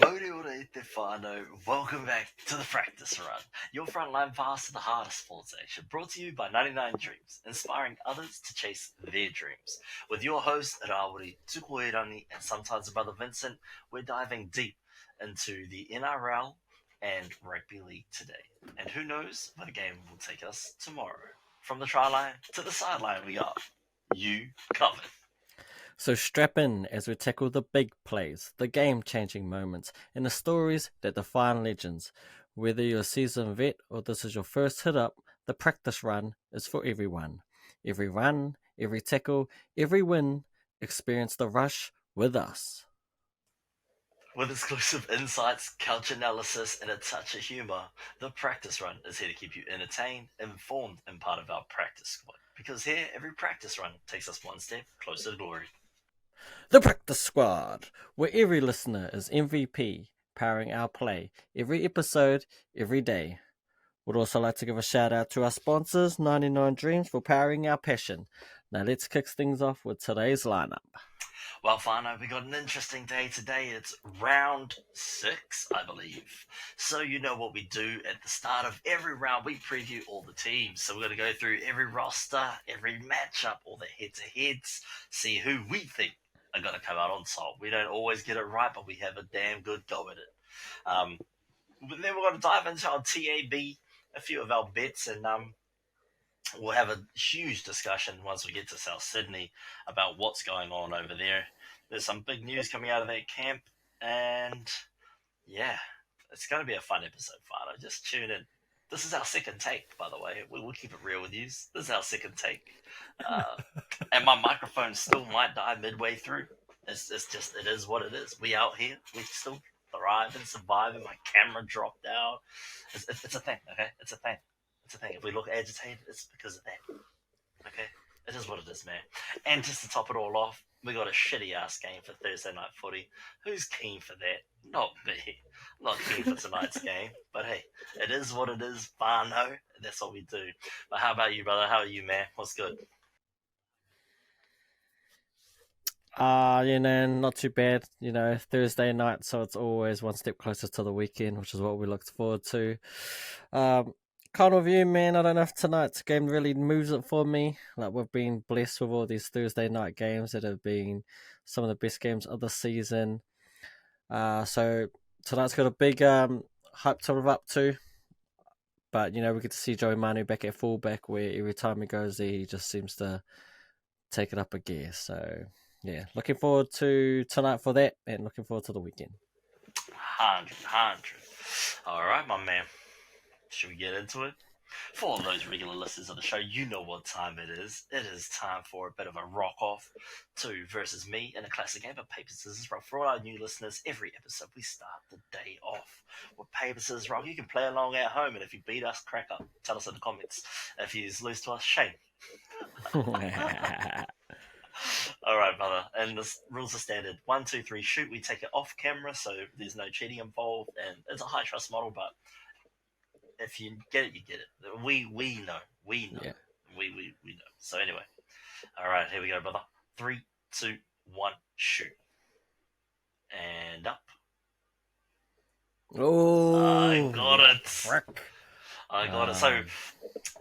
Mori ora te whānau. Welcome back to the Practice Run, your frontline pass to the hardest sports action, brought to you by 99 Dreams, inspiring others to chase their dreams. With your host, Rawiri, Tukoerani, and sometimes Brother Vincent, we're diving deep into the NRL and rugby league today. And who knows where the game will take us tomorrow. From the try line to the sideline, we are you covered. So strap in as we tackle the big plays, the game-changing moments, and the stories that define legends. Whether you're a seasoned vet or this is your first hit-up, the Practice Run is for everyone. Every run, every tackle, every win, experience the rush with us. With exclusive insights, culture analysis, and a touch of humour, the Practice Run is here to keep you entertained, informed, and part of our practice squad. Because here, every practice run takes us one step closer to glory. The Practice Squad, where every listener is MVP, powering our play, every episode, every day. Would also like to give a shout out to our sponsors, 99 Dreams, for powering our passion. Now let's kick things off with today's lineup. Well, Fano, we got an interesting day today. It's round 6, I believe. So you know what we do at the start of every round. We preview all the teams. So we're going to go through every roster, every matchup, all the head-to-heads, see who we think are going to come out on top. We don't always get it right, but we have a damn good go at it. Then we're going to dive into our TAB, a few of our bets, and we'll have a huge discussion once we get to South Sydney about what's going on over there. There's some big news coming out of that camp, and yeah, it's going to be a fun episode, Fano. Just tune in. This is our second take, by the way. We'll keep it real with you. This is our second take. And my microphone still might die midway through. It's just, it is what it is. We out here. We still thrive and survive, and my camera dropped out. It's a thing, okay? It's a thing. It's a thing. If we look agitated, it's because of that. Okay? It is what it is, man. And just to top it all off, we got a shitty-ass game for Thursday night footy. Who's keen for that? Not me. Not keen for tonight's game. But hey, it is what it is. Fano. That's what we do. But how about you, brother? How are you, man? What's good? Not too bad. Thursday night, so it's always one step closer to the weekend, which is what we looked forward to. Kind of you, man. I don't know if tonight's game really moves it for me. Like, we've been blessed with all these Thursday night games that have been some of the best games of the season. So tonight's got a big hype to live up to. But, we get to see Joey Manu back at fullback, where every time he goes there, he just seems to take it up a gear. So, yeah, looking forward to tonight for that, and looking forward to the weekend. 100. All right, my man. Should we get into it? For all those regular listeners of the show, you know what time it is. It is time for a bit of a rock-off. 2 versus me in a classic game of Paper, Scissors, Rock. For all our new listeners, every episode we start the day off with Paper, Scissors, Rock. You can play along at home, and if you beat us, crack up. Tell us in the comments. If you lose to us, shame. All right, brother. And the rules are standard. 1, 2, 3, shoot. We take it off camera, so there's no cheating involved, and it's a high-trust model, but if you get it, you get it. We know. Yeah. We know. So anyway. All right, here we go, brother. 3, 2, 1, shoot. And up. Oh, I got it. Frick. I got it. So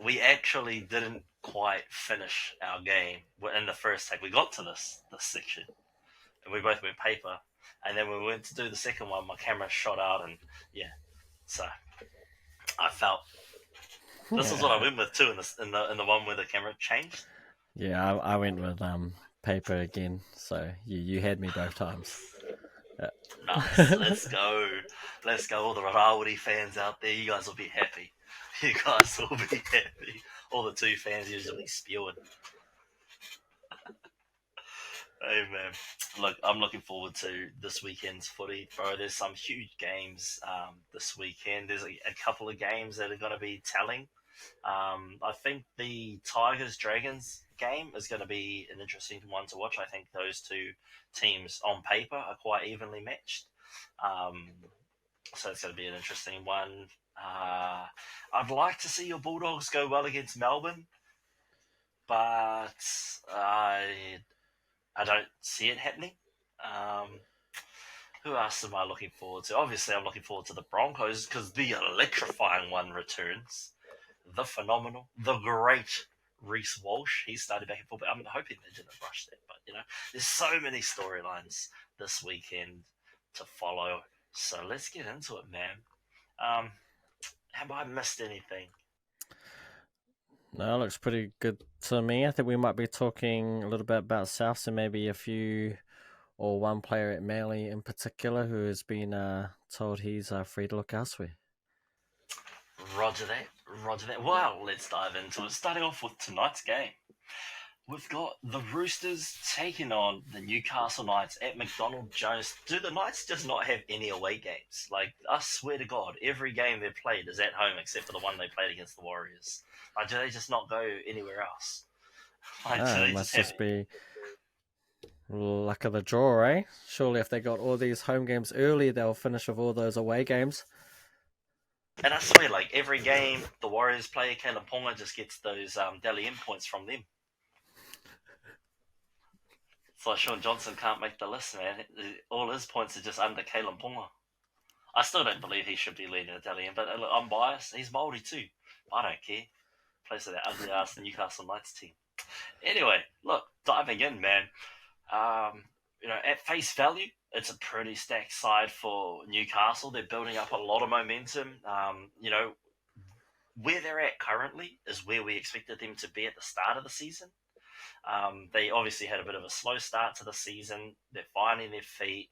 we actually didn't quite finish our game in the first take. We got to this section, and we both went paper. And then when we went to do the second one, my camera shot out, and yeah. So I felt this is what I went with too in the one where the camera changed. Yeah, I went with paper again. So you had me both times. Nice. Let's go. All the Rawiri fans out there, you guys will be happy. All the 2 fans usually spewing. Hey man, look, I'm looking forward to this weekend's footy, bro. There's some huge games this weekend. There's a couple of games that are going to be telling. I think the Tigers-Dragons game is going to be an interesting one to watch. I think those 2 teams on paper are quite evenly matched. So it's going to be an interesting one. I'd like to see your Bulldogs go well against Melbourne, but I don't see it happening. Who else am I looking forward to? Obviously, I'm looking forward to the Broncos because the electrifying one returns. The phenomenal, the great Reese Walsh. He started back in fullback. I'm hoping they didn't rush that, but there's so many storylines this weekend to follow. So let's get into it, man. Have I missed anything? No, it looks pretty good to me. I think we might be talking a little bit about South, so maybe a few or one player at Manly in particular who has been told he's free to look elsewhere. Roger that. Roger that. Well, let's dive into it. Starting off with tonight's game. We've got the Roosters taking on the Newcastle Knights at McDonald Jones. Do the Knights just not have any away games? Like, I swear to God, every game they've played is at home except for the one they played against the Warriors. Like, do they just not go anywhere else? Like, It must just be luck of the draw, eh? Surely if they got all these home games early, they'll finish with all those away games. And I swear, like, every game the Warriors play, Caleb Ponga just gets those Dally M points from them. So Sean Johnson can't make the list, man. All his points are just under Caleb Ponga. I still don't believe he should be leading Italian, but look, I'm biased. He's mouldy too. I don't care. Plays for that ugly ass Newcastle Knights team. Anyway, look, diving in, man. At face value, it's a pretty stacked side for Newcastle. They're building up a lot of momentum. Where they're at currently is where we expected them to be at the start of the season. They obviously had a bit of a slow start to the season. They're finding their feet.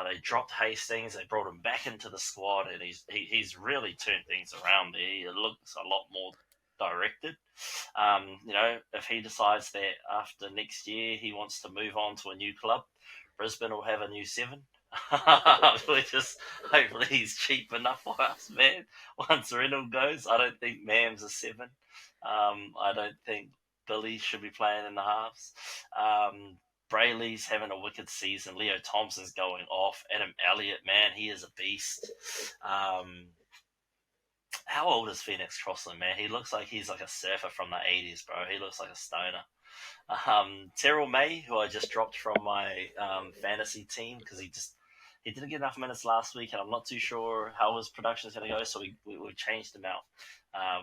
They dropped Hastings. They brought him back into the squad, and he's really turned things around there. It looks a lot more directed. If he decides that after next year he wants to move on to a new club, Brisbane will have a new 7. Hopefully he's cheap enough for us, man. Once Reynolds goes, I don't think Mam's a 7. I don't think Billy should be playing in the halves. Brayley's having a wicked season. Leo Thompson's going off. Adam Elliott, man, he is a beast. How old is Phoenix Crossland, man? He looks like he's like a surfer from the 80s, bro. He looks like a stoner. Terrell May, who I just dropped from my fantasy team because he didn't get enough minutes last week, and I'm not too sure how his production is going to go, so we changed him out.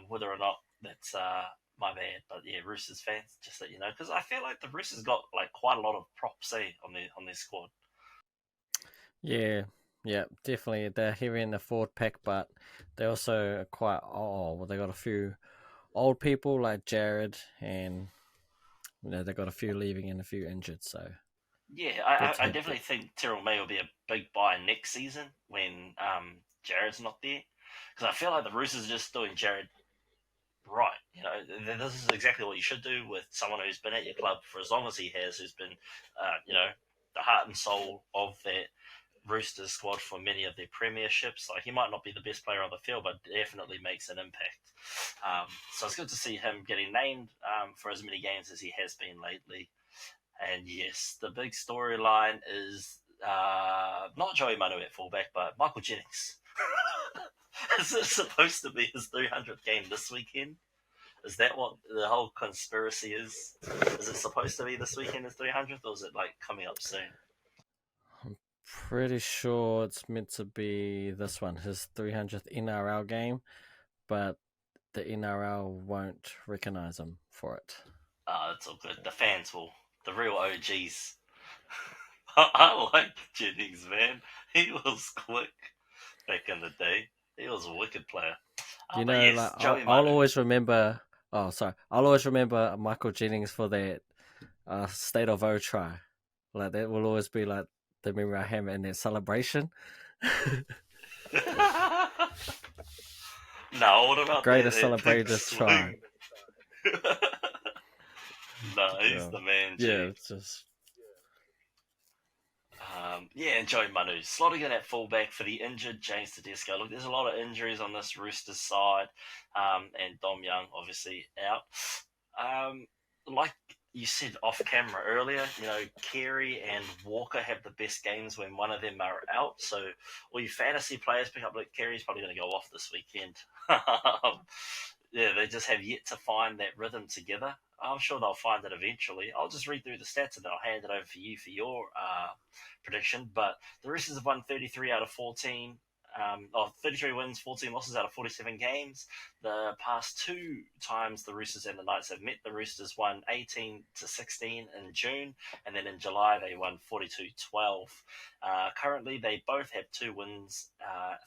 Whether or not that's my bad, but yeah, Roosters fans, just let you know, because I feel like the Roosters got like quite a lot of props on their squad. Yeah, definitely. They're heavy in the forward pack, but they also are quite they got a few old people like Jared, and they got a few leaving and a few injured. So yeah, I definitely think Terrell May will be a big buy next season when Jared's not there, because I feel like the Roosters are just doing Jared right. This is exactly what you should do with someone who's been at your club for as long as he has, who's been, the heart and soul of that Roosters squad for many of their premierships. Like, he might not be the best player on the field, but definitely makes an impact. So it's good to see him getting named for as many games as he has been lately. And yes, the big storyline is not Joey Manu at fullback, but Michael Jennings. Is it supposed to be his 300th game this weekend? Is that what the whole conspiracy is? Is it supposed to be this weekend, his 300th, or is it like coming up soon? I'm pretty sure it's meant to be this one, his 300th NRL game, but the NRL won't recognise him for it. It's all good. The fans will. The real OGs. I like Jennings, man. He was quick back in the day. He was a wicked player. I'll always remember. Oh, sorry. I'll always remember Michael Jennings for that State of O try. Like, that will always be like the memory I have in that celebration. No, what about greatest celebration try? No, he's the man. Yeah, it's just. And Joey Manu slotting in at fullback for the injured James Tedesco. Look, there's a lot of injuries on this Roosters side, and Dom Young obviously out. Like you said off camera earlier, Carey and Walker have the best games when one of them are out. So all you fantasy players pick up, like, Carey's probably going to go off this weekend. they just have yet to find that rhythm together. I'm sure they'll find it eventually. I'll just read through the stats and then I'll hand it over for you for your prediction. But the Roosters have won 33 out of 14. 33 wins, 14 losses out of 47 games. The past two times the Roosters and the Knights have met, the Roosters won 18-16 in June, and then in July they won 42-12. Currently, they both have 2 wins,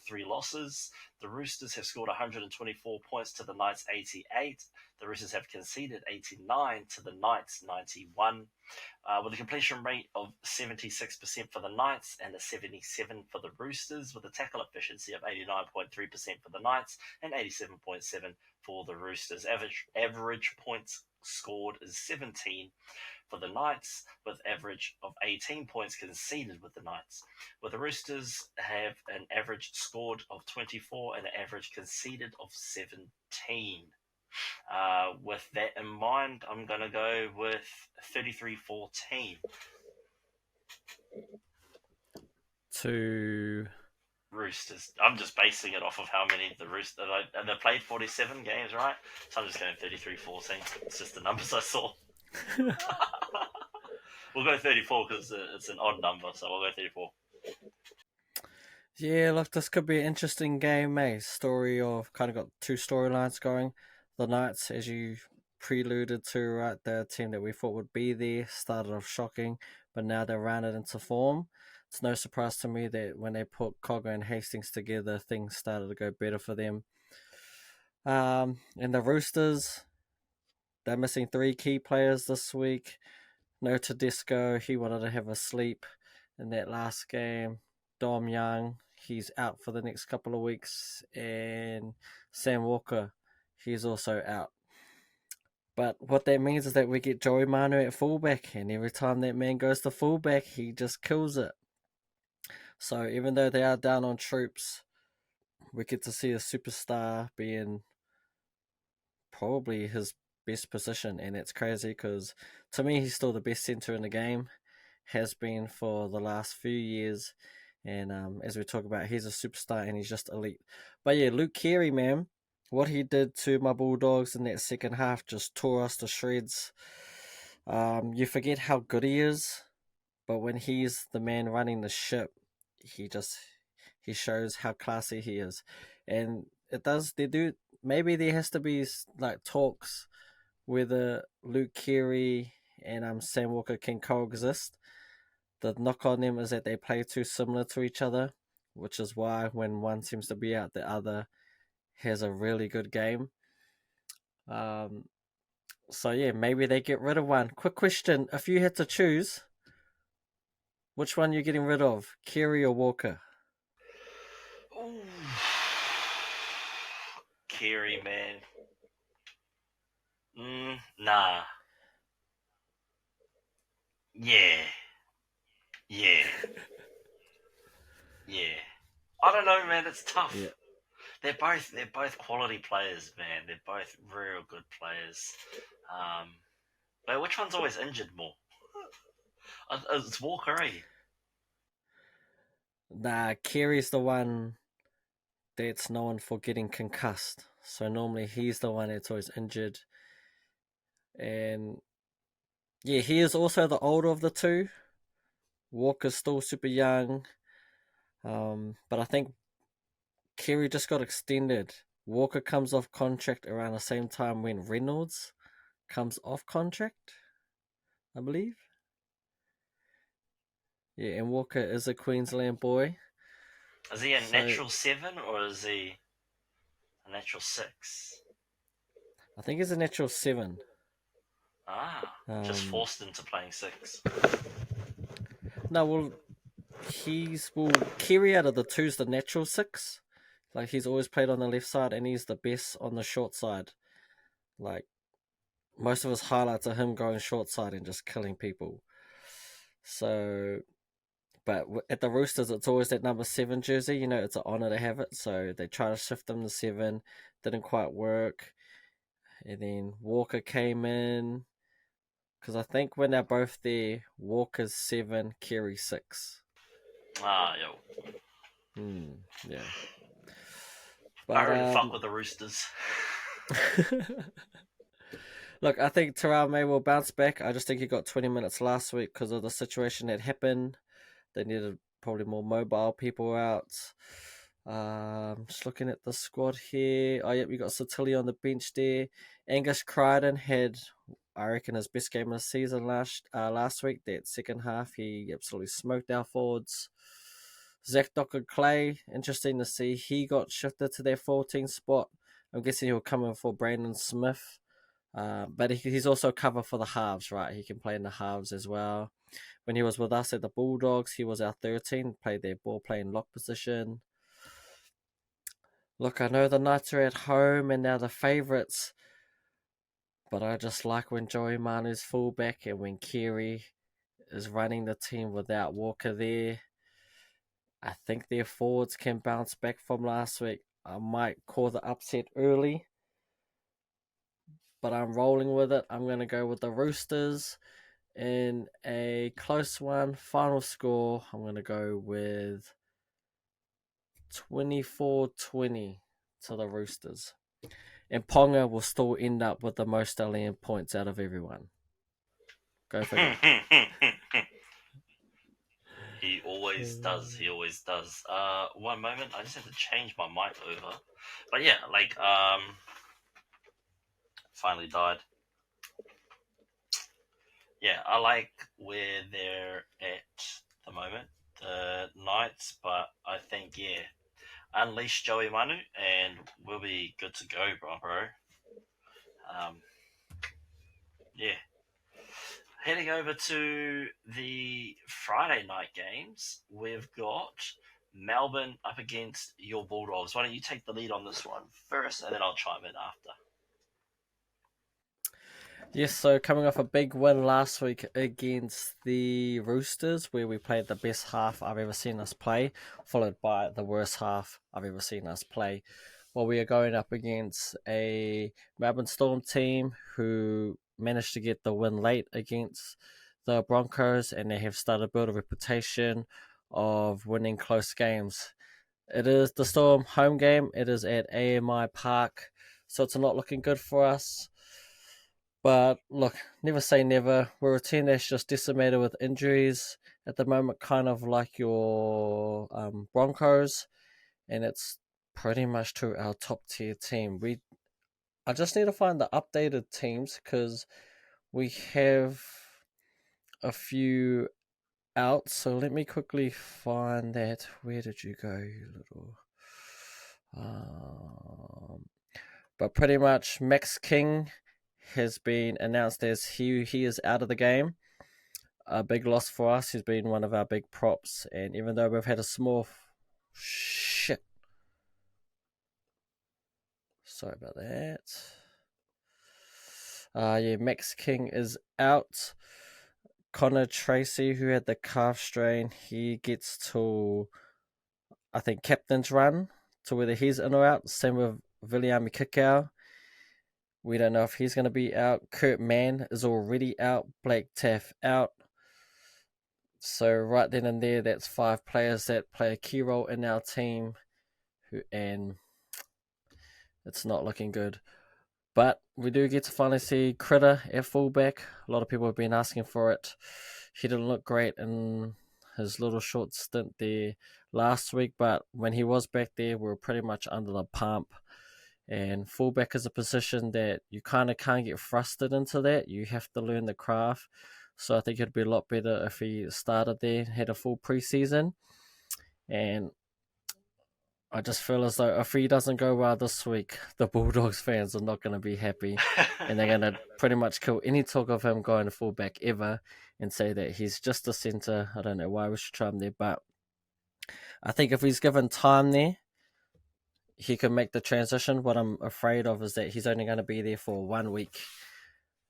3 losses. The Roosters have scored 124 points to the Knights 88. The Roosters have conceded 89 to the Knights 91. With a completion rate of 76% for the Knights and a 77% for the Roosters, with a tackle efficiency of 89.3% for the Knights and 87.7% for the Roosters. Average points scored is 17 for the Knights, with average of 18 points conceded with the Knights. With the Roosters have an average scored of 24 and an average conceded of 17. With that in mind, I'm going to go with 33-14. To Roosters. I'm just basing it off of how many the Roosters... And they played 47 games, right? So I'm just going 33-14. It's just the numbers I saw. We'll go 34 because it's an odd number, so we'll go 34. Yeah, look, this could be an interesting game, mate. Story of kind of got 2 storylines going. The Knights, as you preluded to, right, the team that we thought would be there, started off shocking, but now they're rounded into form. It's no surprise to me that when they put Cogger and Hastings together, things started to go better for them. And the Roosters, they're missing 3 key players this week. No Tedesco, he wanted to have a sleep in that last game. Dom Young, he's out for the next couple of weeks. And Sam Walker, he's also out. But what that means is that we get Joey Manu at fullback, and every time that man goes to fullback, he just kills it. So even though they are down on troops, we get to see a superstar being probably his best position, and it's crazy because to me he's still the best centre in the game, has been for the last few years, and as we talk about, he's a superstar and he's just elite. But yeah, Luke Keary, man, what he did to my Bulldogs in that second half just tore us to shreds. You forget how good he is, but when he's the man running the ship, he shows how classy he is. And maybe there has to be like talks whether Luke Keary and Sam Walker can coexist. The knock on them is that they play too similar to each other, which is why when one seems to be out, the other has a really good game. So yeah, maybe they get rid of one. Quick question, if you had to choose, which one are you getting rid of, Keary or Walker? Ooh. Keary, man. Nah. Yeah. I don't know, man. It's tough. Yeah. They're both quality players, man. They're both real good players. But which one's always injured more? It's Walker, eh? Nah, Keary's the one that's known for getting concussed. So normally he's the one that's always injured. And yeah, he is also the older of the two. Walker's still super young. But I think Keary just got extended. Walker comes off contract around the same time when Reynolds comes off contract, I believe. Yeah, and Walker is a Queensland boy. Is he a natural 7 or is he a natural 6? I think he's a natural 7. Just forced into playing 6. No, well, Keary out of the two's the natural 6. Like, he's always played on the left side and he's the best on the short side. Like, most of his highlights are him going short side and just killing people. So, but at the Roosters, it's always that number 7 jersey. You know, it's an honour to have it. So they try to shift them to 7. Didn't quite work. And then Walker came in. Because I think when they're both there, Walker's 7, Keary 6. Yo. Yeah. But, I already fuck with the Roosters. Look, I think Terrell May will bounce back. I just think he got 20 minutes last week because of the situation that happened. They needed probably more mobile people out. Just looking at the squad here. Oh, yep, you got Satilli on the bench there. Angus Crichton had, I reckon, his best game of the season last week. That second half, he absolutely smoked our forwards. Zach Docker Clay, interesting to see. He got shifted to their 14 spot. I'm guessing he'll come in for Brandon Smith. But he's also cover for the halves, right? He can play in the halves as well. When he was with us at the Bulldogs, he was our 13, played their ball playing lock position. Look, I know the Knights are at home and they're the favourites, but I just like when Joey Manu's fullback and when Keary is running the team without Walker there. I think their forwards can bounce back from last week. I might call the upset early, but I'm rolling with it. I'm going to go with the Roosters in a close one. Final score, I'm going to go with 24-20 to the Roosters. And Ponga will still end up with the most alien points out of everyone. Go figure. He always does. One moment, I just have to change my mic over. But yeah, finally died. Yeah, I like where they're at the moment, the Knights, but I think, yeah, unleash Joey Manu and we'll be good to go, bro. Yeah. Heading over to the Friday night games, we've got Melbourne up against your Bulldogs. Why don't you take the lead on this one first, and then I'll chime in after. Yes, so coming off a big win last week against the Roosters, where we played the best half I've ever seen us play, followed by the worst half I've ever seen us play. Well, we are going up against a Melbourne Storm team who managed to get the win late against the Broncos, and they have started to build a reputation of winning close games. It is the Storm home game. It is at AMI Park, so it's not looking good for us. But look, never say never. We're a team that's just decimated with injuries at the moment, kind of like your Broncos, and it's pretty much to our top tier team. I just need to find the updated teams because we have a few out. So let me quickly find that. Where did you go, you little? But pretty much Max King has been announced as he is out of the game. A big loss for us. He's been one of our big props, and even though we've had a small shit. Sorry about that. Yeah, Max King is out. Connor Tracy, who had the calf strain, he gets to, I think, captain's run to whether he's in or out. Same with Viliami Kikau. We don't know if he's going to be out. Kurt Mann is already out. Blake Taff out. So right then and there, that's 5 players that play a key role in our team, and it's not looking good. But we do get to finally see Critter at fullback. A lot of people have been asking for it. He didn't look great in his little short stint there last week, but when he was back there, we were pretty much under the pump. And fullback is a position that you kind of can't get thrusted into that. You have to learn the craft. So I think it'd be a lot better if he started there, had a full preseason. And I just feel as though if he doesn't go well this week, the Bulldogs fans are not going to be happy. And they're going to pretty much kill any talk of him going to fullback ever and say that he's just a centre. I don't know why we should try him there, but I think if he's given time there, he can make the transition. What I'm afraid of is that he's only going to be there for 1 week.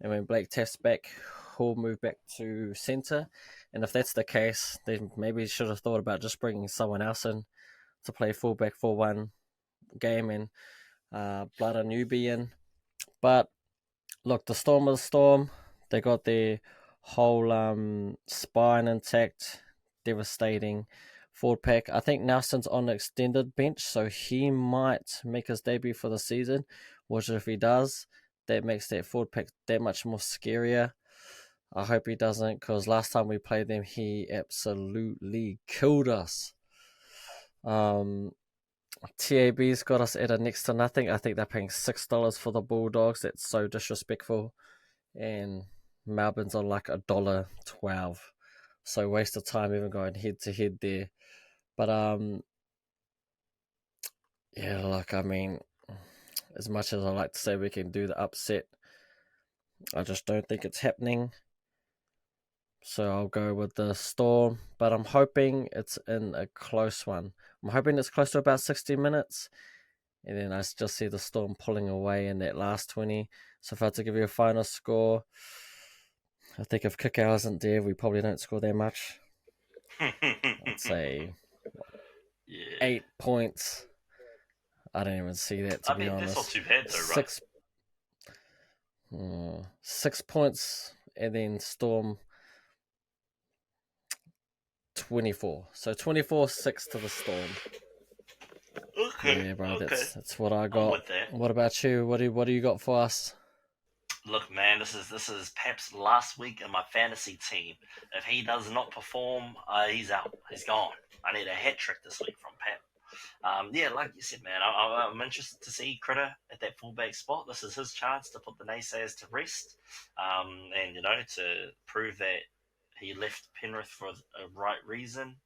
And when Blake Taft's back, he'll move back to centre. And if that's the case, then maybe he should have thought about just bringing someone else in to play fullback for one game and blood a newbie in. But look, the Storm is the Storm. They got their whole spine intact. Devastating forward pack. I think Nelson's on the extended bench, so he might make his debut for the season, which if he does, that makes that forward pack that much more scarier. I hope he doesn't, because last time we played them, he absolutely killed us. TAB's got us at a next to nothing. I think they're paying $6 for the Bulldogs. That's so disrespectful. And Melbourne's on like $1.12. So waste of time even going head to head there. But yeah, look, I mean, as much as I like to say we can do the upset, I just don't think it's happening. So I'll go with the Storm, but I'm hoping it's in a close one. I'm hoping it's close to about 60 minutes, and then I just see the Storm pulling away in that last 20. So if I had to give you a final score, I think if Kikau isn't there, we probably don't score that much. I'd say 8 points. I don't even see that, to be honest. That's not too bad, though, right? 6 points, and then Storm 24. So 24-6 to the Storm. Okay. Yeah, bro, okay. That's what I got. What about you? What do you got for us? Look, man, this is Pep's last week in my fantasy team. If he does not perform, he's out. He's gone. I need a hat trick this week from Pep. Yeah, like you said, man, I'm interested to see Critter at that fullback spot. This is his chance to put the naysayers to rest, and to prove that he left Penrith for a right reason.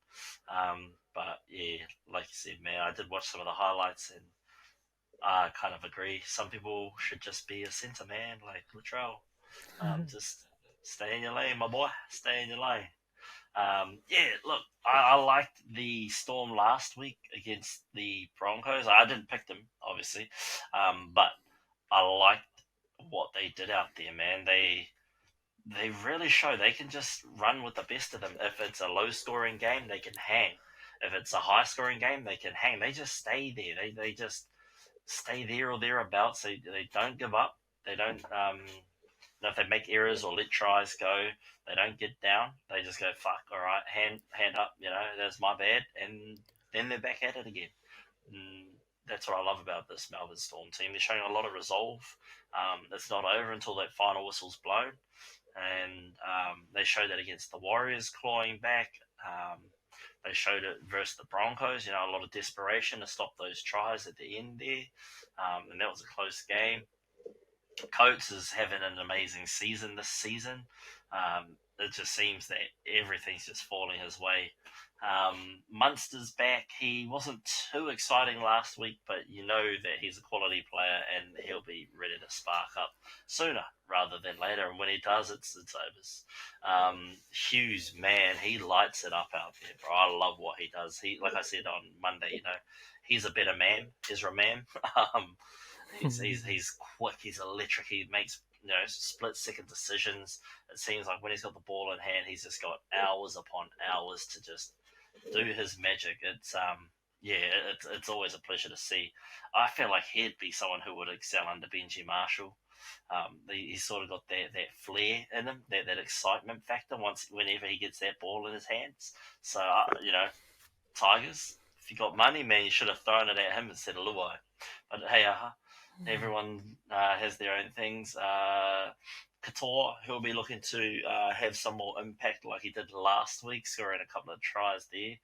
But yeah, like you said, man, I did watch some of the highlights and I kind of agree. Some people should just be a centre man, like Latrell. Just stay in your lane, my boy. Stay in your lane. Yeah, look, I liked the Storm last week against the Broncos. I didn't pick them, obviously, but I liked what they did out there, man. They really show they can just run with the best of them. If it's a low-scoring game, they can hang. If it's a high-scoring game, they can hang. They just stay there. They just stay there or thereabouts. They don't give up. They don't if they make errors or let tries go, they don't get down. They just go, fuck, all right, hand up, that's my bad, and then they're back at it again. And that's what I love about this Melbourne Storm team. They're showing a lot of resolve. It's not over until that final whistle's blown, and they showed that against the Warriors clawing back. They showed it versus the Broncos, a lot of desperation to stop those tries at the end there, and that was a close game. Coates is having an amazing season this season. It just seems that everything's just falling his way. Munster's back. He wasn't too exciting last week, but you know that he's a quality player and he'll be ready to spark up sooner rather than later. And when he does, it's over. Hughes, man, he lights it up out there, bro. I love what he does. He, like I said on Monday, he's a better man, Ezra Man. He's quick. He's electric. He makes split-second decisions. It seems like when he's got the ball in hand, he's just got hours upon hours to just do his magic. It's always a pleasure to see. I feel like he'd be someone who would excel under Benji Marshall. He's sort of got that flair in him, that excitement factor whenever he gets that ball in his hands. So Tigers, if you got money, man, you should have thrown it at him instead of Luai. But hey, everyone has their own things. Couture, he'll be looking to have some more impact like he did last week, scoring a couple of tries there.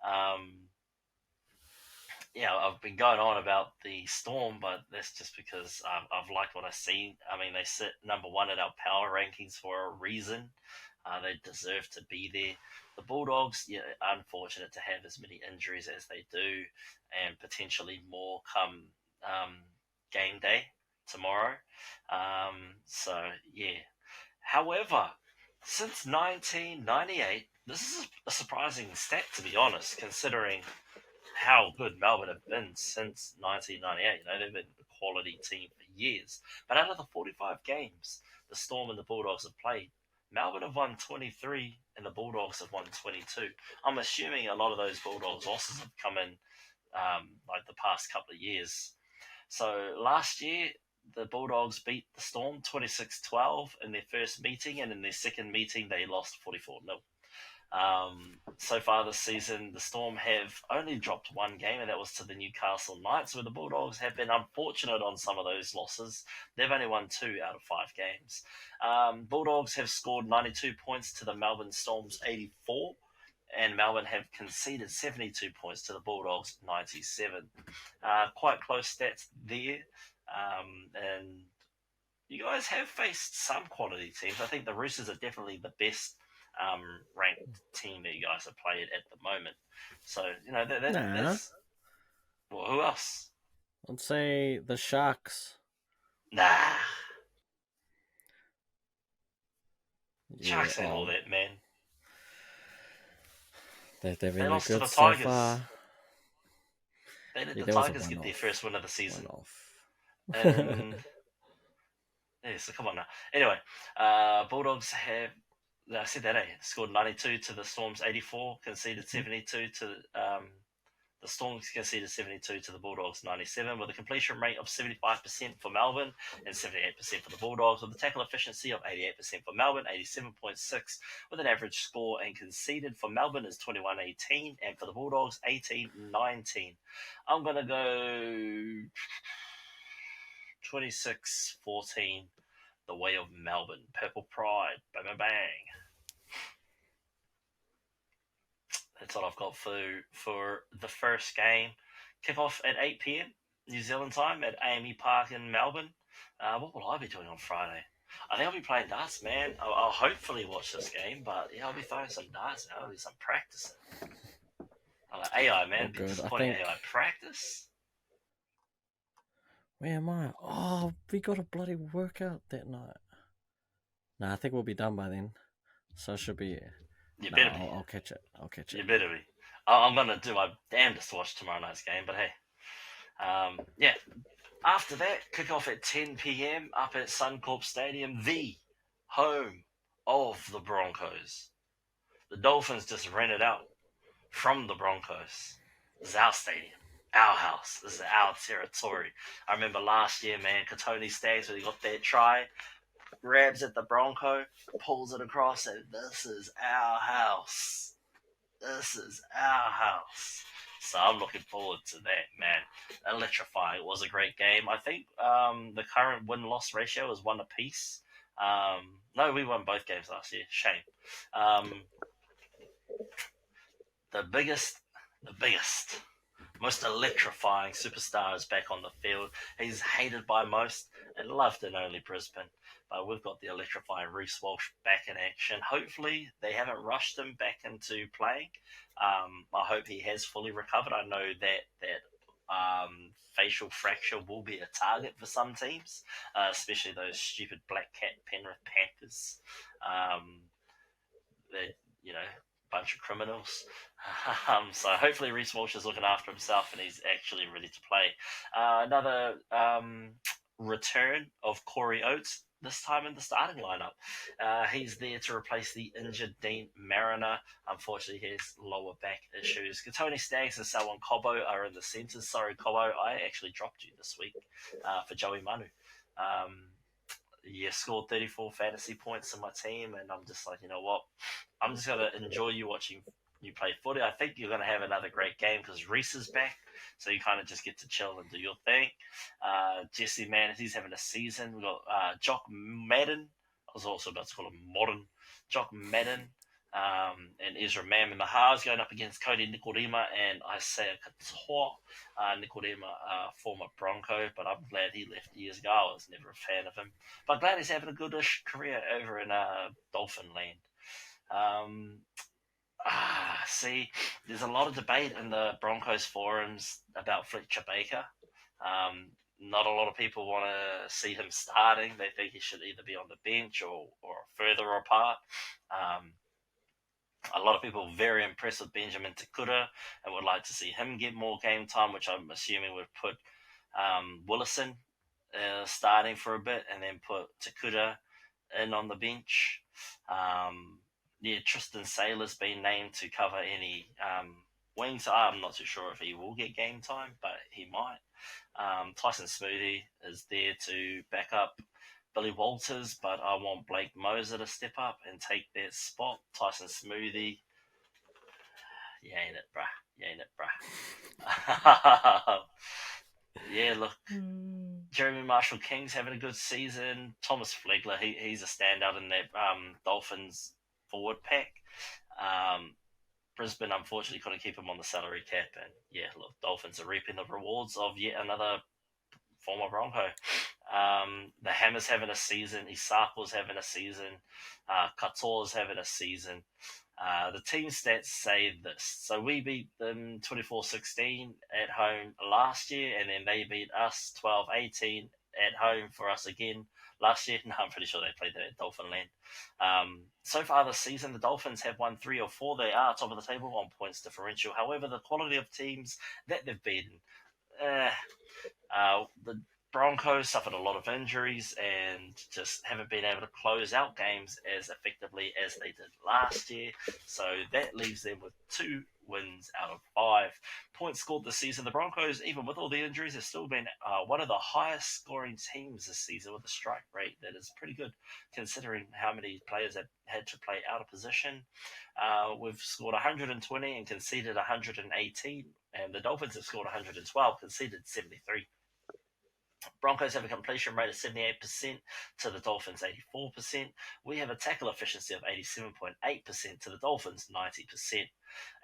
I've been going on about the Storm, but that's just because I've liked what I've seen. I mean, they sit number one in our power rankings for a reason. They deserve to be there. The Bulldogs, unfortunate to have as many injuries as they do, and potentially more come game day tomorrow. However, since 1998, this is a surprising stat, to be honest, considering how good Melbourne have been since 1998. They've been a quality team for years. But out of the 45 games the Storm and the Bulldogs have played, Melbourne have won 23 and the Bulldogs have won 22. I'm assuming a lot of those Bulldogs losses have come in like the past couple of years. So last year, the Bulldogs beat the Storm 26-12 in their first meeting, and in their second meeting, they lost 44-0. So far this season, the Storm have only dropped one game, and that was to the Newcastle Knights, where the Bulldogs have been unfortunate on some of those losses. They've only won 2 out of 5 games. Bulldogs have scored 92 points to the Melbourne Storm's 84, and Melbourne have conceded 72 points to the Bulldogs' 97. Quite close stats there. And you guys have faced some quality teams. I think the Roosters are definitely the best ranked team that you guys have played at the moment. So, that's... Well, who else? I'd say the Sharks. Nah. Sharks ain't all that, man. They've been lost to good the so Tigers. far. They let the Tigers get their first win of the season. And yeah, so come on now. Anyway, Bulldogs have, I said that, scored 92 to the Storm's 84, conceded 72 to the Storms conceded 72 to the Bulldogs 97, with a completion rate of 75% for Melbourne and 78% for the Bulldogs, with a tackle efficiency of 88% for Melbourne, 87.6, with an average score and conceded for Melbourne is 21-18 and for the Bulldogs 18-19. I'm going to go 26-14, the way of Melbourne. Purple Pride, bang, bang, bang. That's all I've got for the first game. Kick-off at 8 p.m. New Zealand time at AME Park in Melbourne. What will I be doing on Friday? I think I'll be playing darts, man. I'll hopefully watch this game, but yeah, I'll be throwing some darts now. I'll do some practicing. I'm like, AI, man. Be disappointing AI practice. Where am I? Oh, we got a bloody workout that night. Nah, I think we'll be done by then. So it should be... You better be. I'll catch it. You better be. I'm going to do my damnedest to watch tomorrow night's game, but hey. Yeah. After that, kick-off at 10 p.m. up at Suncorp Stadium, the home of the Broncos. The Dolphins just rented out from the Broncos. This is our stadium, our house. This is our territory. I remember last year, man, Katoni Staggs, when he got that try, grabs at the Bronco, pulls it across, and this is our house. This is our house. So I'm looking forward to that, man. Electrifying. It was a great game. I think the current win-loss ratio is 1 apiece. No, we won both games last year. Shame. The biggest, most electrifying superstar is back on the field. He's hated by most and loved in only Brisbane. But we've got the electrifying Reese Walsh back in action. Hopefully they haven't rushed him back into playing. I hope he has fully recovered. I know that facial fracture will be a target for some teams, especially those stupid Black Cat Penrith Panthers. They're, bunch of criminals. So hopefully Reese Walsh is looking after himself and he's actually ready to play. Another return of Corey Oates, this time in the starting lineup. He's there to replace the injured Dean Mariner. Unfortunately, he has lower back issues. Katoni Staggs and Selwyn Cobbo are in the centres. Sorry, Cobbo, I actually dropped you this week for Joey Manu. Scored 34 fantasy points in my team, and I'm just like, you know what? I'm just going to enjoy you watching you play footy. I think you're going to have another great game because Reese is back, so you kind of just get to chill and do your thing. Jesse, man, he's having a season. We've got Jock Madden. I was also about to call him Modern. Jock Madden and Ezra Mam in the halves going up against Cody Nikodima and Isaiah Katoa. Nikodima, former Bronco, but I'm glad he left years ago. I was never a fan of him. But glad he's having a goodish career over in Dolphin land. See, there's a lot of debate in the Broncos forums about Fletcher Baker. Not a lot of people want to see him starting. They think he should either be on the bench or further apart. A lot of people are very impressed with Benjamin Takuta and would like to see him get more game time, which I'm assuming would put Willison starting for a bit and then put Takuta in on the bench. Tristan Saylor's been named to cover any wings. I'm not too sure if he will get game time, but he might. Tyson Smoothie is there to back up Billy Walters, but I want Blake Moser to step up and take that spot. Tyson Smoothie You ain't it, bruh. You ain't it, bruh. Yeah, look, Jeremy Marshall-King's having a good season. Thomas Flegler, he's a standout in that Dolphins forward pack. Brisbane unfortunately couldn't keep him on the salary cap, and yeah, look, Dolphins are reaping the rewards of yet another former Bronco. The Hammer's having a season. Isako's having a season. Katoa's having a season. The team stats say this. So we beat them 24-16 at home last year, and then they beat us 12-18 at home for us again last year. No, I'm pretty sure they played that at Dolphin Land. So far this season, the Dolphins have won 3 or 4. They are top of the table on points differential. However, the quality of teams that they've beaten, the Broncos suffered a lot of injuries and just haven't been able to close out games as effectively as they did last year. So that leaves them with 2 wins out of 5 points scored this season. The Broncos, even with all the injuries, have still been one of the highest scoring teams this season with a strike rate that is pretty good considering how many players have had to play out of position. We've scored 120 and conceded 118, and the Dolphins have scored 112, conceded 73. Broncos have a completion rate of 78% to the Dolphins 84%. We have a tackle efficiency of 87.8% to the Dolphins 90%.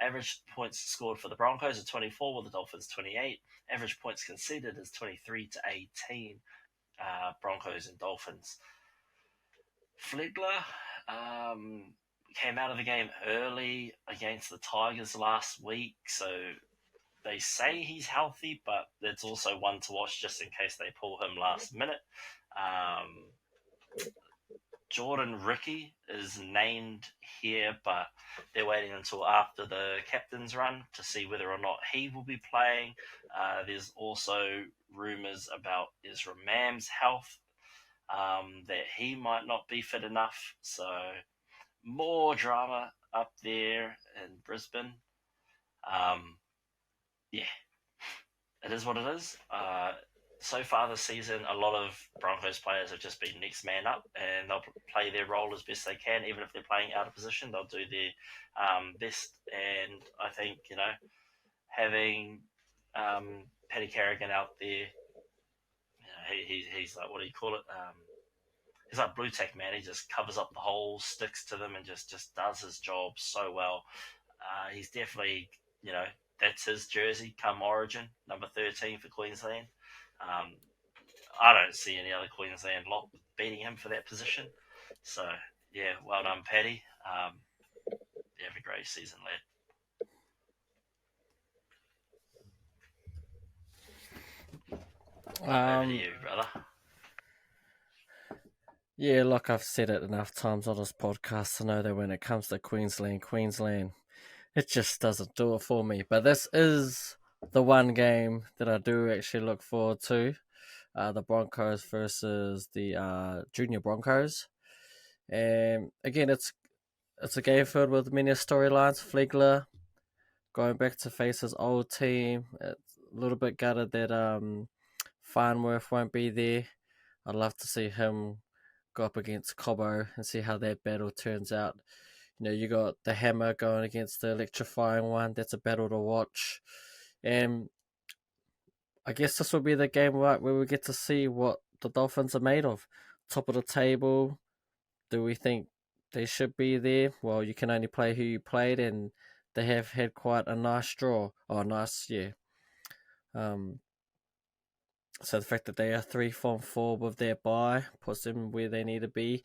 Average points scored for the Broncos are 24, with the Dolphins 28. Average points conceded is 23 to 18. Broncos and Dolphins. Flegler came out of the game early against the Tigers last week, so they say he's healthy, but it's also one to watch just in case they pull him last minute. Jordan Ricky is named here, but they're waiting until after the captain's run to see whether or not he will be playing. There's also rumours about Ezra Mam's health, that he might not be fit enough. So more drama up there in Brisbane. Yeah, it is what it is. So far this season, a lot of Broncos players have just been next man up, and they'll play their role as best they can. Even if they're playing out of position, they'll do their best. And I think, having Paddy Carrigan out there, he's like, what do you call it? He's like blue tack, man. He just covers up the holes, sticks to them, and just does his job so well. He's definitely, that's his jersey come Origin, number 13 for Queensland. I don't see any other Queensland lot beating him for that position. So, yeah, well done, Paddy. Have a great season, lad. Over to you, brother. Yeah, look, I've said it enough times on this podcast to know that when it comes to Queensland, it just doesn't do it for me. But this is the one game that I do actually look forward to. The Broncos versus the Junior Broncos. And again, it's a game filled with many storylines. Flegler going back to face his old team. It's a little bit gutted that Farnworth won't be there. I'd love to see him go up against Cobbo and see how that battle turns out. You got the Hammer going against the electrifying one. That's a battle to watch. And I guess this will be the game where we get to see what the Dolphins are made of. Top of the table. Do we think they should be there? Well, you can only play who you played, and they have had quite a nice draw. Oh, nice, yeah. So the fact that they are 3 from 4 with their bye puts them where they need to be.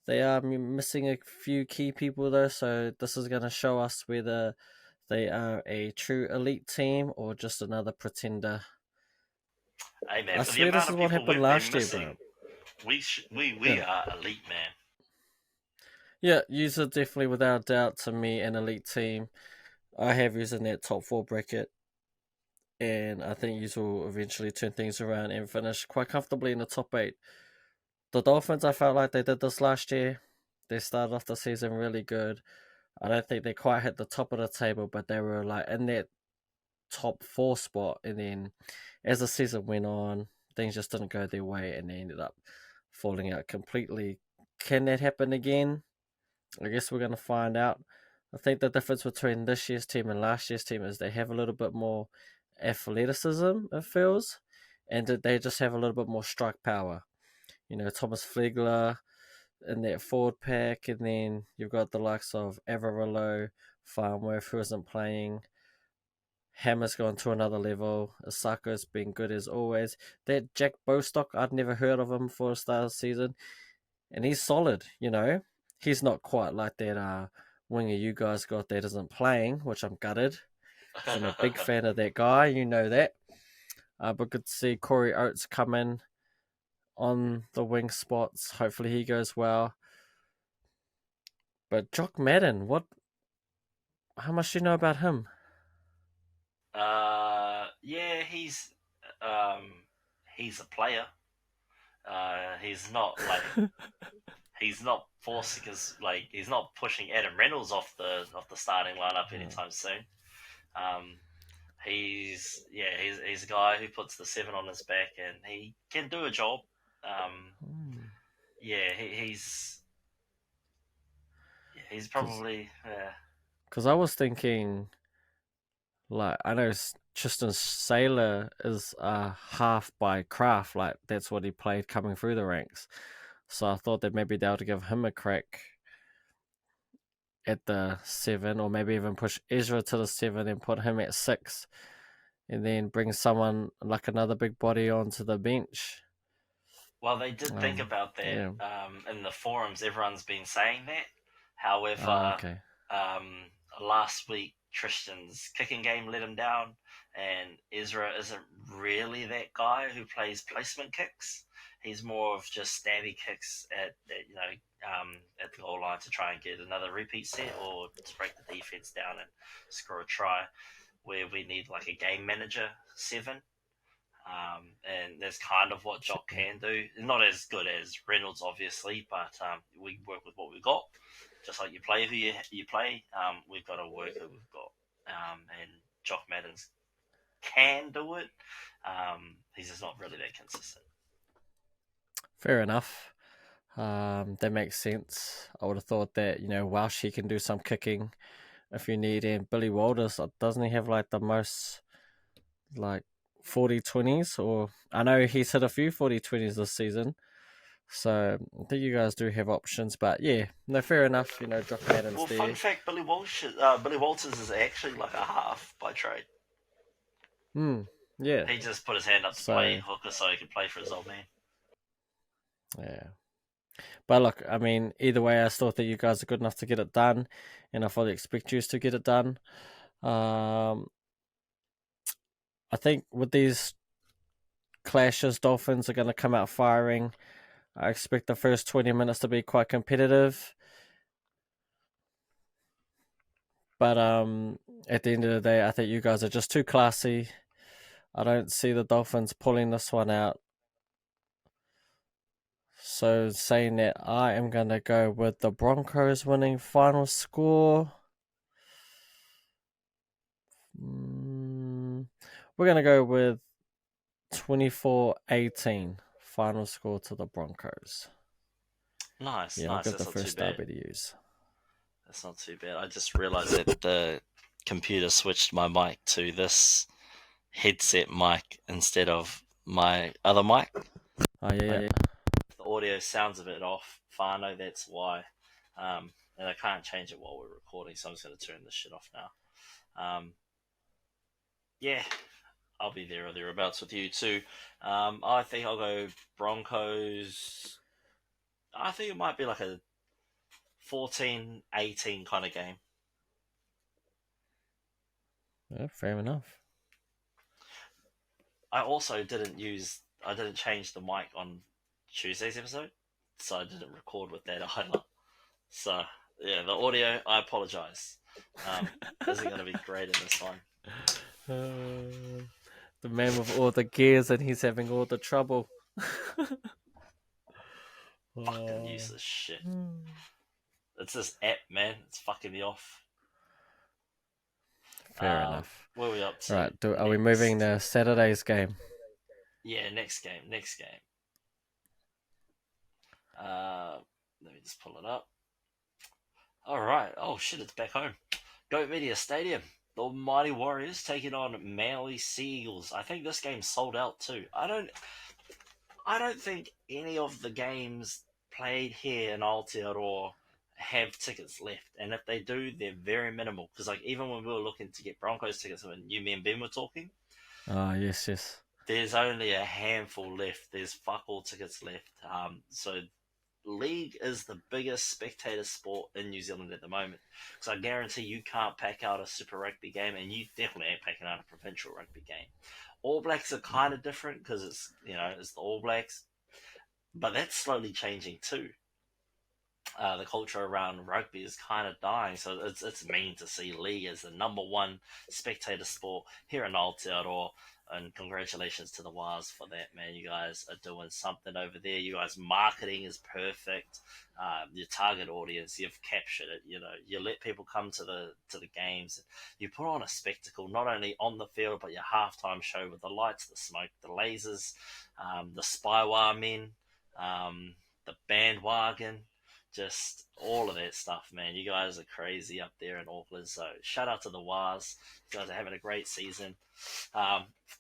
They are missing a few key people though, so this is going to show us whether they are a true elite team or just another pretender. Hey man, I for the swear amount this is of what people happened we've last been year, missing, bro. we are elite, man. Yeah, yous are definitely without doubt to me an elite team. I have yous in that top 4 bracket, and I think yous will eventually turn things around and finish quite comfortably in the top 8. The Dolphins, I felt like they did this last year. They started off the season really good. I don't think they quite hit the top of the table, but they were like in that top 4 spot. And then as the season went on, things just didn't go their way and they ended up falling out completely. Can that happen again? I guess we're going to find out. I think the difference between this year's team and last year's team is they have a little bit more athleticism, it feels, and that they just have a little bit more strike power. Thomas Flegler in that forward pack, and then you've got the likes of Avarillo, Farnworth, who isn't playing. Hammer's gone to another level. Asako's been good as always. That Jack Bostock, I'd never heard of him for the start of the season, and he's solid. He's not quite like that winger you guys got that isn't playing, which I'm gutted. I'm a big fan of that guy, you know that. But good to see Corey Oates come in on the wing spots. Hopefully he goes well. But Jock Madden, how much do you know about him? Yeah, he's a player. He's not like he's not forcing he's not pushing Adam Reynolds off the starting lineup anytime soon. He's a guy who puts the 7 on his back and he can do a job. He's probably because I was thinking, I know Tristan Saylor is half by craft, that's what he played coming through the ranks. So I thought that maybe they were to give him a crack at the 7, or maybe even push Ezra to the 7 and put him at 6, and then bring someone like another big body onto the bench. Well, they did think about that. Yeah. In the forums, everyone's been saying that. However, last week Tristan's kicking game let him down, and Ezra isn't really that guy who plays placement kicks. He's more of just stabby kicks at the goal line to try and get another repeat set or to break the defense down and score a try. Where we need like a game manager 7. And that's kind of what Jock can do. Not as good as Reynolds, obviously, but we work with what we've got. Just like you play who you play, we've got to work who we've got. And Jock Maddens can do it. He's just not really that consistent. Fair enough. That makes sense. I would have thought that, Walsh, he can do some kicking if you need, and Billy Walters, doesn't he have the most 40-20s, or I know he's hit a few 40-20s this season, so I think you guys do have options. But yeah, no, fair enough. Jock Madden's well, there. Fun fact: Billy Walters is actually like a half by trade. Yeah. He just put his hand up to play hooker so he could play for his old man. Yeah. But look, I mean, either way, I still think you guys are good enough to get it done, and I fully expect you to get it done. I think with these clashes, Dolphins are going to come out firing. I expect the first 20 minutes to be quite competitive. But at the end of the day, I think you guys are just too classy. I don't see the Dolphins pulling this one out. So saying that, I am going to go with the Broncos winning final score. We're going to go with 24-18 final score to the Broncos. Nice. Yeah, I'll give the first derby to use. That's not too bad. I just realised that the computer switched my mic to this headset mic instead of my other mic. Oh, yeah. The audio sounds a bit off. Fano, that's why. And I can't change it while we're recording, so I'm just going to turn this shit off now. Yeah, I'll be there or thereabouts with you too. I think I'll go Broncos. I think it might be like a 14-18 kind of game. Yeah, fair enough. I also didn't change the mic on Tuesday's episode, so I didn't record with that either. So, yeah, the audio, I apologise. Isn't going to be great in this one. The man with all the gears and he's having all the trouble. Fucking useless shit. It's this app, man. It's fucking me off. Fair enough. Where are we up to? Right, are we moving to Saturday's game? Yeah, next game. Let me just pull it up. All right. Oh shit! It's back home. Goat Media Stadium. The Mighty Warriors taking on Manly Seagulls. I think this game's sold out too. I don't think any of the games played here in Aotearoa have tickets left, and if they do, they're very minimal. Because like even when we were looking to get Broncos tickets, when you, me, and Ben were talking, Ah, yes, yes. there's only a handful left. There's fuck all tickets left. So league is the biggest spectator sport in New Zealand at the moment. Because I guarantee you can't pack out a Super Rugby game, and you definitely ain't packing out a provincial rugby game. All Blacks are kind of different because it's the All Blacks, but that's slowly changing too. The culture around rugby is kind of dying, so it's mean to see league as the number one spectator sport here in Aotearoa. And congratulations to the Waz for that, man. You guys are doing something over there. You guys' marketing is perfect. Your target audience, you've captured it. You know, you let people come to the games. You put on a spectacle, not only on the field, but your halftime show with the lights, the smoke, the lasers, the spywire men, the bandwagon, just all of that stuff, man. You guys are crazy up there in Auckland. So shout out to the Waz. You guys are having a great season.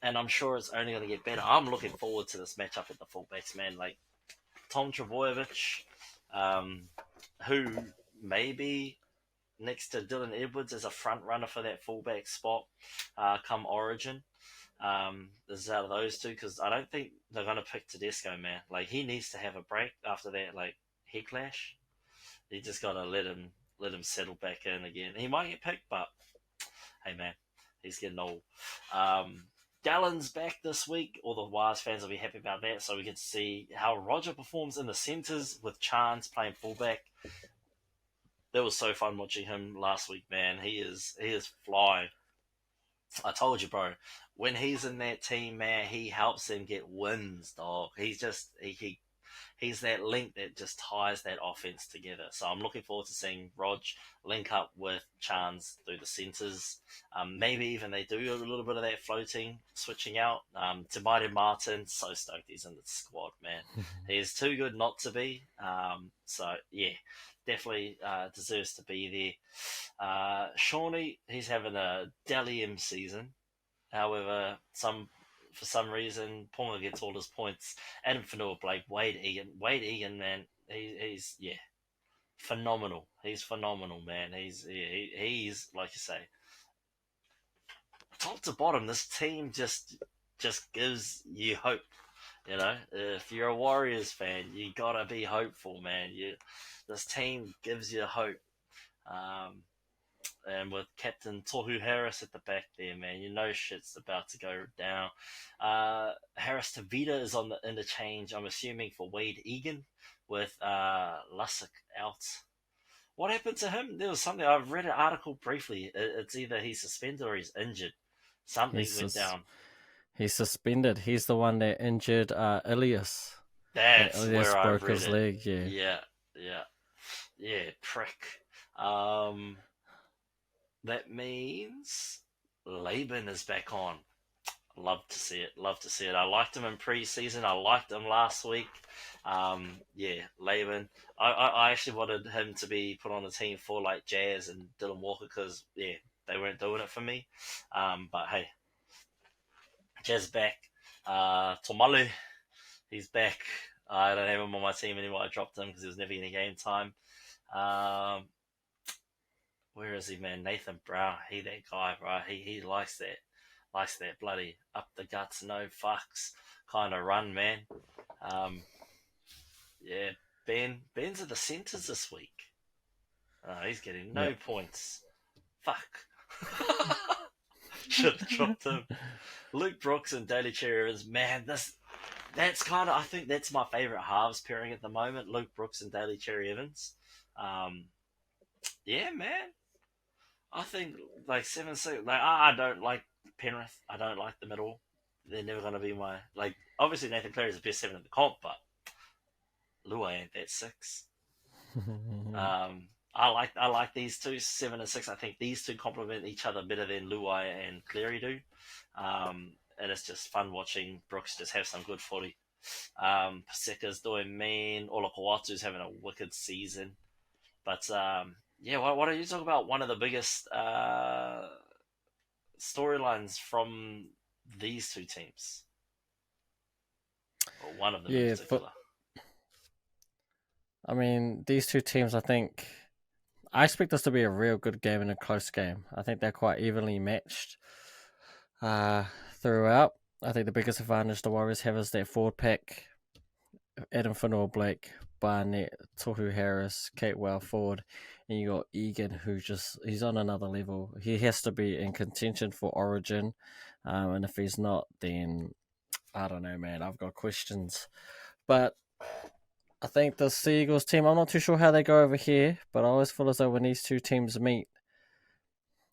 And I'm sure it's only going to get better. I'm looking forward to this matchup at the fullbacks, man. Like Tom Trbojevic, who maybe next to Dylan Edwards is a front runner for that fullback spot come Origin. This is out of those two because I don't think they're going to pick Tedesco, man. Like he needs to have a break after that, like head clash. You just got to let him settle back in again. He might get picked, but hey, man, he's getting old. Gallen's back this week. All the Wires fans will be happy about that. So we get to see how Roger performs in the centres with Chance playing fullback. That was so fun watching him last week, man. He is flying. I told you, bro. When he's in that team, man, he helps them get wins, dog. He's that link that just ties that offense together. So I'm looking forward to seeing Rog link up with Chance through the centres. Maybe even they do a little bit of that floating, switching out. Tamari Martin, so stoked he's in the squad, man. He's too good not to be. So, yeah, definitely deserves to be there. Shawnee, he's having a Dally M season. However, for some reason, Ponga gets all his points. Adam Fanua Blake, Wade Egan, man, he's phenomenal. He's phenomenal, man. He's like you say, top to bottom. This team just gives you hope. You know, if you're a Warriors fan, you gotta be hopeful, man. This team gives you hope. And with Captain Tohu Harris at the back there, man, you know shit's about to go down. Harris Tavita is on the interchange, I'm assuming, for Wade Egan, with Lussick out. What happened to him? There was something, I've read an article briefly. It's either he's suspended or he's injured. Something went down. He's suspended. He's the one that injured Ilias. That's Ilias where I broke read his it. leg, yeah. Yeah, prick. That means Laban is back on. Love to see it. I liked him in pre-season. I liked him last week. Laban. I actually wanted him to be put on the team for like Jazz and Dylan Walker because, they weren't doing it for me. But hey, Jazz back. Tomalu, he's back. I don't have him on my team anymore. I dropped him because he was never getting game time. Where is he, man? Nathan Brown. He that guy, right? He likes that bloody up the guts, no fucks kind of run, man. Ben's at the centres this week. He's getting no points. Fuck. Should have dropped him. Luke Brooks and Daly Cherry Evans, man, that's kind of, I think that's my favourite halves pairing at the moment, Luke Brooks and Daly Cherry Evans. Man. I think like 7-6. Like I don't like Penrith. I don't like the middle. They're never going to be my like. Obviously, Nathan Cleary is the best 7 in the comp, but Luai ain't that 6. I like these two 7 and 6. I think these two complement each other better than Luai and Cleary do. And it's just fun watching Brooks just have some good footy. Paseka's doing mean. Ola Kawatu's having a wicked season. But Yeah, why don't you talk about one of the biggest storylines from these two teams, or one of them in Yeah, particular? I mean, these two teams, I expect this to be a real good game and a close game. I think they're quite evenly matched uh, throughout. I think the biggest advantage the Warriors have is their forward pack. Adam Fanor-Blake, Barnett, Tohu Harris, Kate Well forward, and you got Egan, he's on another level. He has to be in contention for Origin, and if he's not, then I don't know, man. I've got questions, but I think the Seagulls team. I'm not too sure how they go over here, but I always feel as though when these two teams meet,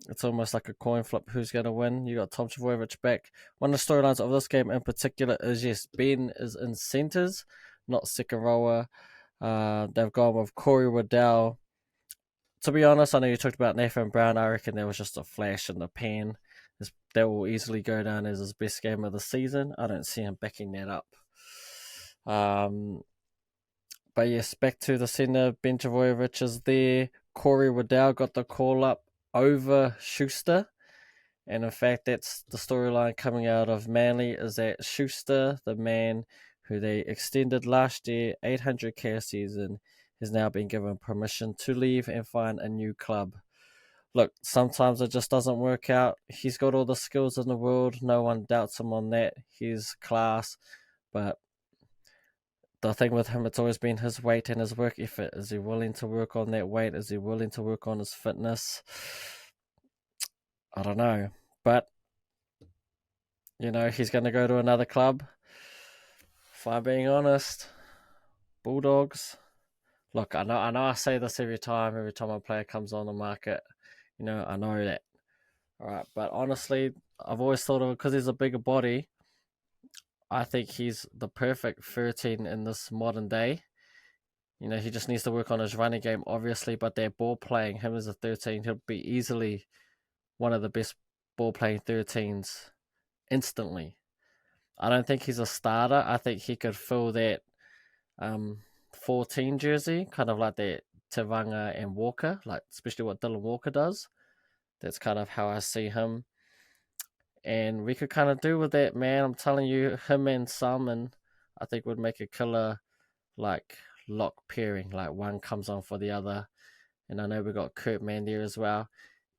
it's almost like a coin flip who's going to win. You got Tom Trbojevic back. One of the storylines of this game in particular is yes, Ben is in centres, not Sekaroa. They've gone with Corey Waddell. To be honest, I know you talked about Nathan Brown. I reckon there was just a flash in the pan. That will easily go down as his best game of the season. I don't see him backing that up. But yes, back to the centre. Ben Trbojevic is there. Corey Waddell got the call up over Schuster. And in fact, that's the storyline coming out of Manly, is that Schuster, the man who they extended last year, 800k a season, has now been given permission to leave and find a new club. Look, sometimes it just doesn't work out. He's got all the skills in the world. No one doubts him on that. He's class. But the thing with him, it's always been his weight and his work effort. Is he willing to work on that weight? Is he willing to work on his fitness? I don't know. But he's going to go to another club. If I'm being honest, Bulldogs. Look, I know I say this every time a player comes on the market. I know that. All right, but honestly, I've always thought of it because he's a bigger body. I think he's the perfect 13 in this modern day. He just needs to work on his running game, obviously, but their ball playing, him as a 13, he'll be easily one of the best ball playing 13s instantly. I don't think he's a starter. I think he could fill that 14 jersey, kind of like that Tavanga and Walker, like especially what Dylan Walker does. That's kind of how I see him. And we could kind of do with that, man. I'm telling you, him and Salmon, I think would make a killer, like, lock pairing. Like, one comes on for the other. And I know we got Kurt Mann there as well.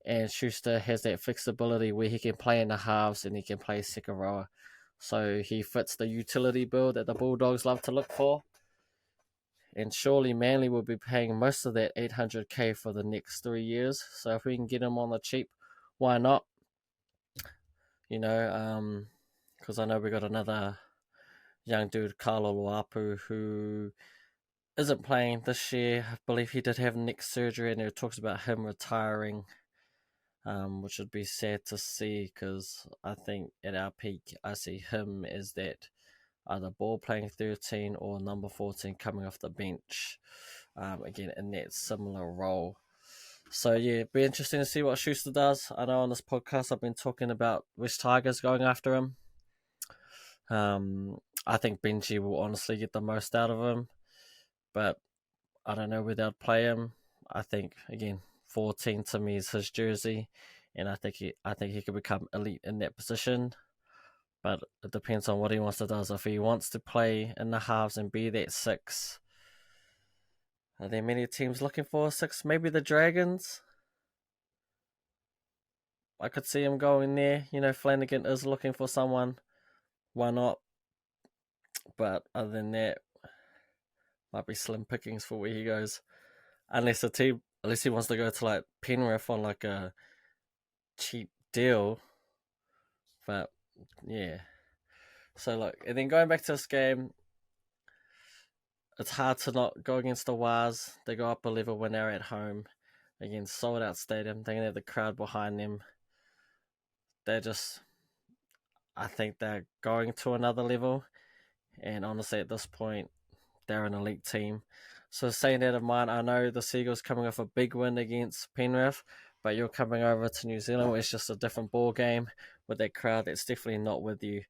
And Schuster has that flexibility where he can play in the halves and he can play second rower. So he fits the utility bill that the Bulldogs love to look for. And surely Manly will be paying most of that 800k for the next 3 years. So if we can get him on the cheap, why not? Because I know we got another young dude, Carlo Luapu, who isn't playing this year. I believe he did have neck surgery, and it talks about him retiring, which would be sad to see because I think at our peak, I see him as that either ball playing 13 or number 14 coming off the bench, again in that similar role. So yeah, it'd be interesting to see what Schuster does. I know on this podcast I've been talking about West Tigers going after him. I think Benji will honestly get the most out of him, but I don't know where they'll play him. I think again, 14 to me is his jersey, and I think he could become elite in that position. But it depends on what he wants to do. If he wants to play in the halves and be that 6, are there many teams looking for a 6? Maybe the Dragons. I could see him going there. Flanagan is looking for someone. Why not? But other than that, might be slim pickings for where he goes. Unless he wants to go to like Penrith on like a cheap deal. But yeah. So look, and then going back to this game, it's hard to not go against the Wars. They go up a level when they're at home against sold out stadium. They're gonna have the crowd behind them. I think they're going to another level. And honestly, at this point, they're an elite team. So saying that in mind, I know the Seagulls coming off a big win against Penrith, but you're coming over to New Zealand, it's just a different ball game with that crowd that's definitely not with you.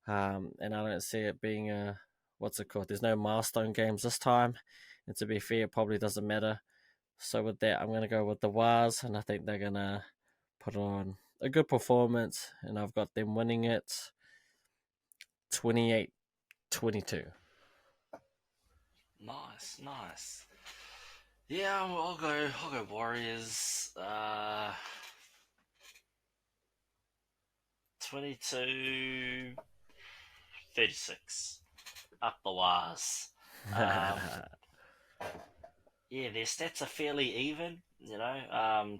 And I don't see it being what's it called? There's no milestone games this time. And to be fair, it probably doesn't matter So with that, I'm going to go with the woes, and I think they're going to put on a good performance, and I've got them winning it 28-22. Nice. Yeah, well, I'll go Warriors. 22-36. Up the wires. Yeah, their stats are fairly even.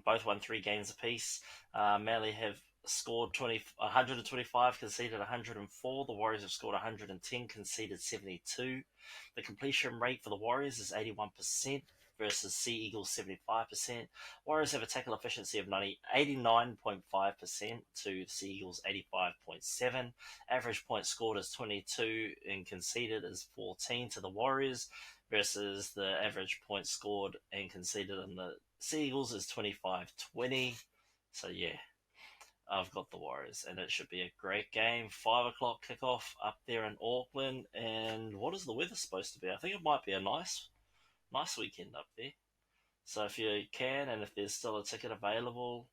Both won 3 games apiece. Manly have scored 125, conceded 104. The Warriors have scored 110, conceded 72. The completion rate for the Warriors is 81% versus Sea Eagles 75%. Warriors have a tackle efficiency of 89.5% to Sea Eagles 85.7. Average points scored is 22 and conceded is 14 to the Warriors versus the average points scored and conceded in the Sea Eagles is 25-20. So yeah, I've got the Warriors, and it should be a great game. 5 o'clock kickoff up there in Auckland. And what is the weather supposed to be? I think it might be a nice weekend up there. So if you can, and if there's still a ticket available,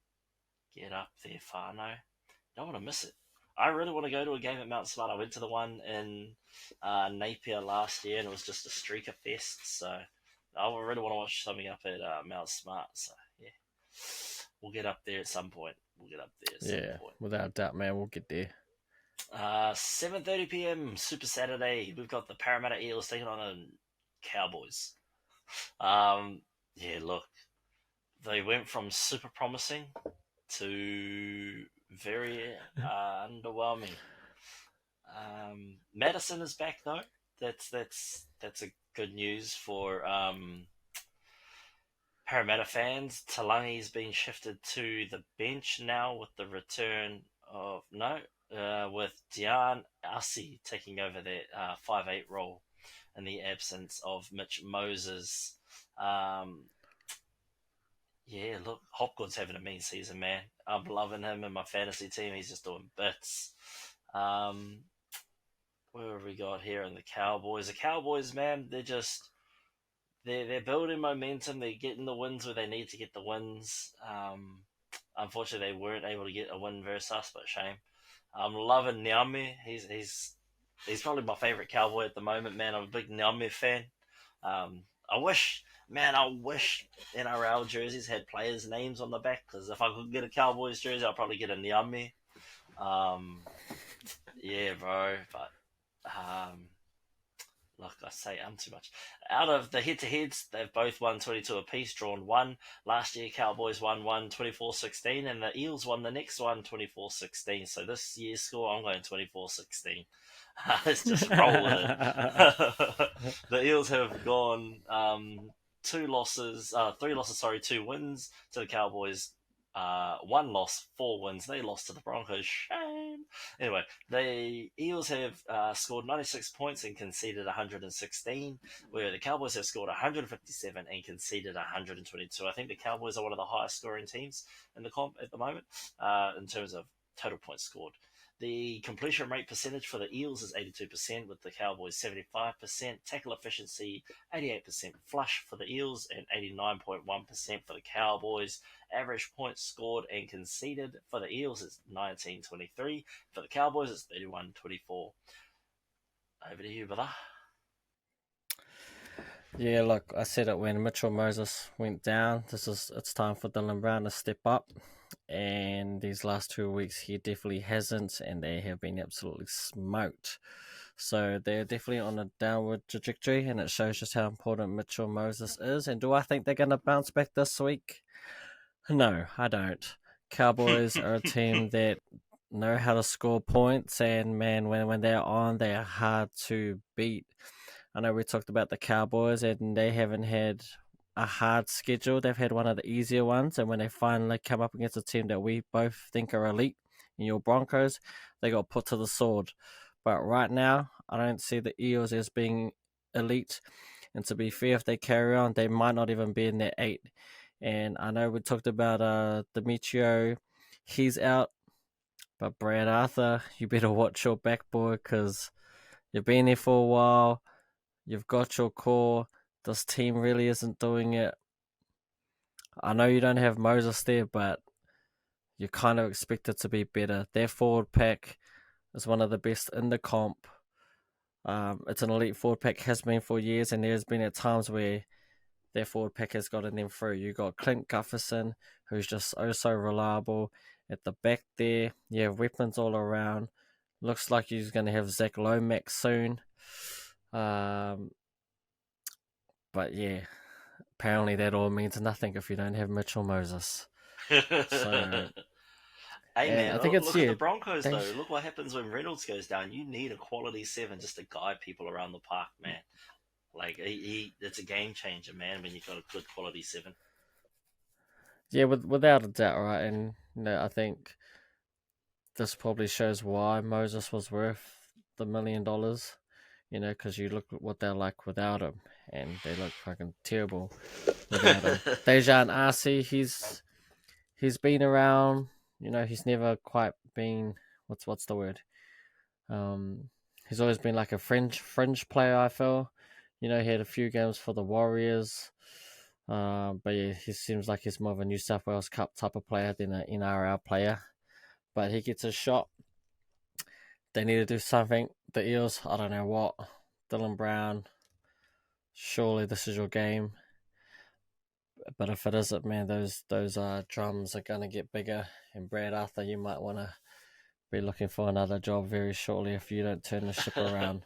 get up there, whānau. Don't want to miss it. I really want to go to a game at Mount Smart. I went to the one in Napier last year, and it was just a streaker fest. So I really want to watch something up at Mount Smart. So yeah, we'll get up there at some point. Without doubt, man, we'll get there. 7:30 p.m. Super Saturday. We've got the Parramatta Eels taking on the Cowboys. Yeah, look, they went from super promising to very underwhelming. Madison is back though. That's a good news for Parramatta fans. Talangi's been shifted to the bench now with the return of with Dian Asi taking over that 5'8" role in the absence of Mitch Moses. Yeah, look, Hopgood's having a mean season, man. I'm loving him in my fantasy team. He's just doing bits. Where have we got here in the Cowboys? The Cowboys, man, they're building momentum. They're getting the wins where they need to get the wins. Unfortunately, they weren't able to get a win versus us, but shame. I'm loving Niame. He's probably my favourite Cowboy at the moment, man. I'm a big Niame fan. I wish NRL jerseys had players' names on the back, because if I could get a Cowboys jersey, I'll probably get a Niame. Yeah, bro. But like I say, I'm too much. Out of the head-to-heads, they've both won 22 apiece, drawn 1. Last year, Cowboys won 24-16, and the Eels won the next one 24-16. So this year's score, I'm going 24-16. Let's just roll with it. The Eels have gone 2 wins to the Cowboys. 1 loss, 4 wins. They lost to the Broncos. Shame. Anyway, the Eels have scored 96 points and conceded 116, where the Cowboys have scored 157 and conceded 122. I think the Cowboys are one of the highest scoring teams in the comp at the moment in terms of total points scored. The completion rate percentage for the Eels is 82%, with the Cowboys 75%. Tackle efficiency 88% flush for the Eels and 89.1% for the Cowboys. Average points scored and conceded for the Eels is 19-23. For the Cowboys, it's 31-24. Over to you, brother. Yeah, look, I said it when Mitchell Moses went down. It's time for Dylan Brown to step up. And these last 2 weeks, he definitely hasn't, and they have been absolutely smoked. So they're definitely on a downward trajectory, and it shows just how important Mitchell Moses is. And do I think they're going to bounce back this week? No, I don't. Cowboys are a team that know how to score points, and man, when they're on, they are hard to beat. I know we talked about the Cowboys, and they haven't had a hard schedule. They've had one of the easier ones, and when they finally come up against a team that we both think are elite, in your Broncos, they got put to the sword. But right now, I don't see the Eels as being elite. And to be fair, if they carry on, they might not even be in their 8. And I know we talked about Demetrio. He's out. But Brad Arthur, you better watch your back, boy, because you've been there for a while. You've got your core. This team really isn't doing it. I know you don't have Moses there, but you kind of expect it to be better. Their forward pack is one of the best in the comp. It's an elite forward pack, has been for years, and there's been at times where their forward pack has gotten them through. You got Clint Gufferson, who's just oh so reliable. At the back there, you have weapons all around. Looks like he's going to have Zach Lomax soon. But yeah, apparently that all means nothing if you don't have Mitchell Moses. So, Hey and I man, think it's look at the yeah, Broncos they though. Look what happens when Reynolds goes down. You need a quality 7 just to guide people around the park, man. Like it's a game changer, man. When you've got a good quality 7. yeah, without a doubt, right? And I think this probably shows why Moses was worth the $1 million. Because you look at what they're like without him, and they look fucking terrible without him. Dejan Arce, he's been around. He's never quite been what's the word? He's always been like a fringe player. I feel. He had a few games for the Warriors. But yeah, he seems like he's more of a New South Wales Cup type of player than an NRL player. But he gets a shot. They need to do something. The Eels, I don't know what. Dylan Brown, surely this is your game. But if it isn't, man, those drums are gonna get bigger. And Brad Arthur, you might want to be looking for another job very shortly if you don't turn the ship around.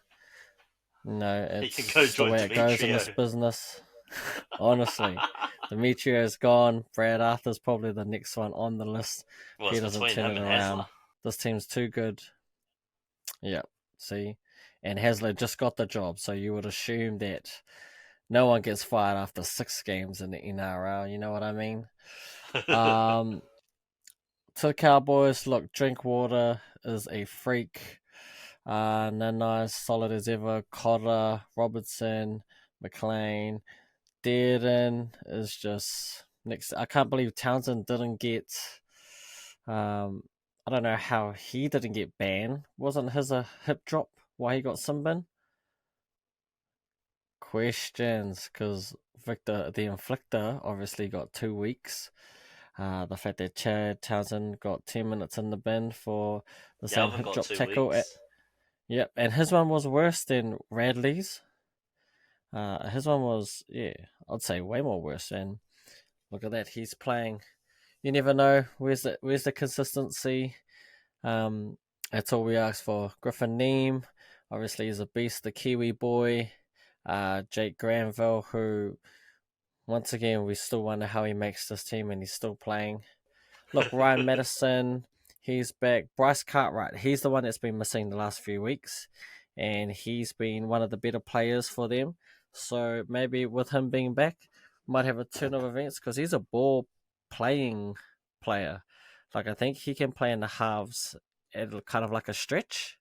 No, He can it's go just the join way it goes in Demetrio. this business. Honestly, Demetrio's gone. Brad Arthur's probably the next one on the list. Well, If he it's doesn't between turn him it and around, Hasler. this team's too good. Yeah, see? And Hasler just got the job, so you would assume that no one gets fired after 6 games in the NRL, you know what I mean? To the Cowboys, look, Drinkwater is a freak. Nanai, solid as ever. Cotter, Robertson, McLean. Dearden is just next. I can't believe Townsend didn't get. I don't know how he didn't get banned. Wasn't his a hip drop? Why he got sin bin? Questions, because Victor the Inflictor obviously got 2 weeks. The fact that Chad Townsend got 10 minutes in the bin for the same Galvin hip got drop 2 tackle. weeks. Yep, and his one was worse than Radley's. His one was, yeah, I'd say way more worse. And look at that, he's playing. You never know. Where's the consistency? That's all we ask for. Griffin Neem, obviously, is a beast. The Kiwi boy, Jake Granville, who once again we still wonder how he makes this team, and he's still playing. Look, Ryan Madison, he's back. Bryce Cartwright, he's the one that's been missing the last few weeks, and he's been one of the better players for them. So maybe with him being back, might have a turn of events because he's a ball playing player. Like I think he can play in the halves at kind of like a stretch.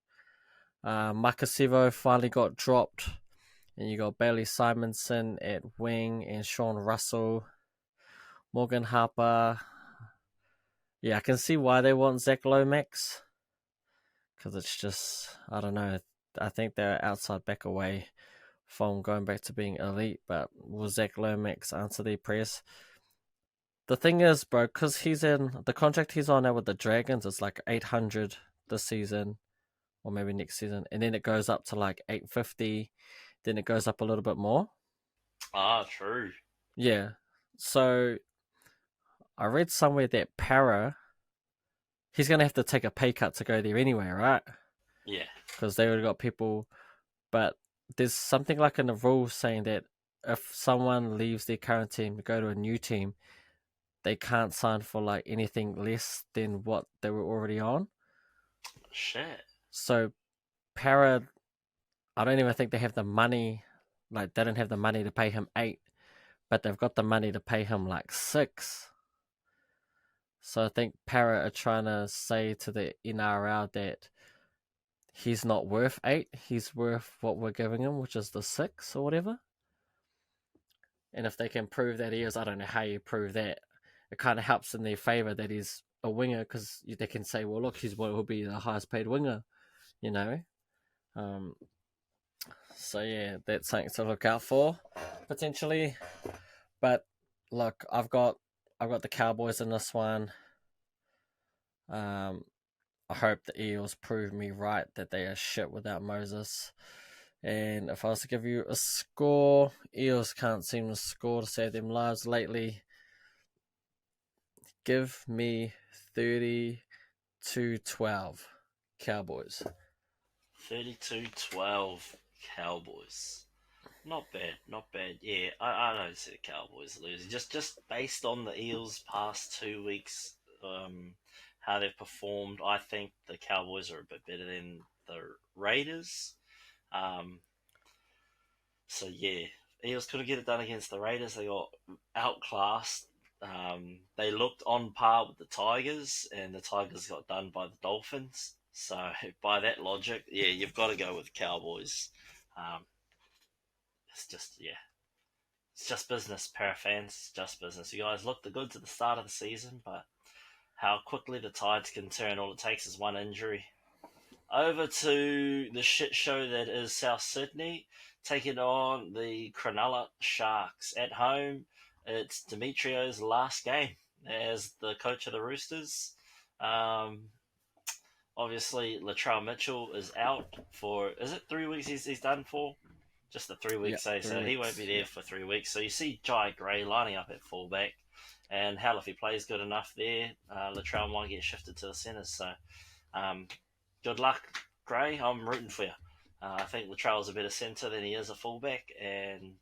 Makasivo finally got dropped, and you got Bailey Simonson at wing and Sean Russell, Morgan Harper. Yeah, I can see why they want Zach Lomax because it's just I don't know. I think they're outside back away from going back to being elite, but will Zach Lomax answer their press? The thing is, bro, because he's in the contract he's on now with the Dragons, it's like 800 this season, or maybe next season, and then it goes up to like 850. Then it goes up a little bit more. Ah, true. Yeah. So I read somewhere that he's gonna have to take a pay cut to go there anyway, right? Yeah. Because they already got people. But there's something like in the rules saying that if someone leaves their current team to go to a new team, they can't sign for like anything less than what they were already on. Shit. So Para, I don't even think they have the money. Like they don't have the money to pay him 8, but they've got the money to pay him like 6. So I think Para are trying to say to the NRL that he's not worth 8. He's worth what we're giving him, which is the 6 or whatever. And if they can prove that he is, I don't know how you prove that. It kind of helps in their favour that he's a winger because they can say, well, look, he'll be the highest paid winger, you know. So yeah, that's something to look out for potentially. But look, I've got I've got the Cowboys in this one. I hope the Eels prove me right that they are shit without Moses. And if I was to give you a score, Eels can't seem to score to save them lives lately. Give me 30-12 Cowboys. 32-12 Cowboys. Not bad. Yeah, I don't see the Cowboys losing. Just based on the Eels' past 2 weeks, how they've performed, I think the Cowboys are a bit better than the Raiders. So yeah, Eels couldn't get it done against the Raiders. They got outclassed. They looked on par with the Tigers, and the Tigers got done by the Dolphins. So by that logic, yeah, you've got to go with Cowboys. Um, it's just business, para fans. Just business. You guys looked good to the start of the season, but how quickly the tides can turn. All it takes is one injury. Over to the shit show that is South Sydney, taking on the Cronulla Sharks at home. It's Demetrio's last game as the coach of the Roosters. Obviously, Latrell Mitchell is out for, is it 3 weeks he's done for? Just the 3 weeks, Yep, so he won't be there for 3 weeks. So you see Jai Gray lining up at fullback, and hell, if he plays good enough there, Latrell might get shifted to the centres. So good luck, Gray. I'm rooting for you. I think Latrell's a better centre than he is a fullback, and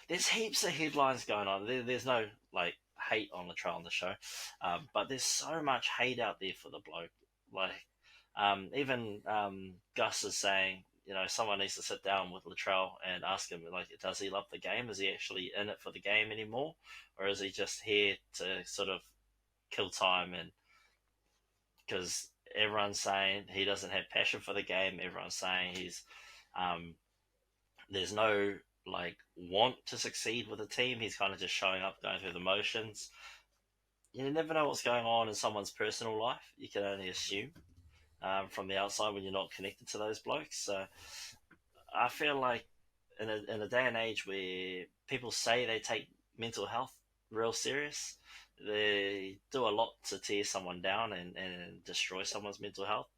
there's heaps of headlines going on. There's no hate on Latrell on the show, but there's so much hate out there for the bloke. Even Gus is saying, someone needs to sit down with Latrell and ask him, does he love the game? Is he actually in it for the game anymore, or is he just here to sort of kill time? And because everyone's saying he doesn't have passion for the game, everyone's saying he's there's no want to succeed with the team. He's kind of just showing up, going through the motions. You never know what's going on in someone's personal life. You can only assume from the outside when you're not connected to those blokes. So I feel like in a day and age where people say they take mental health real serious, they do a lot to tear someone down and destroy someone's mental health.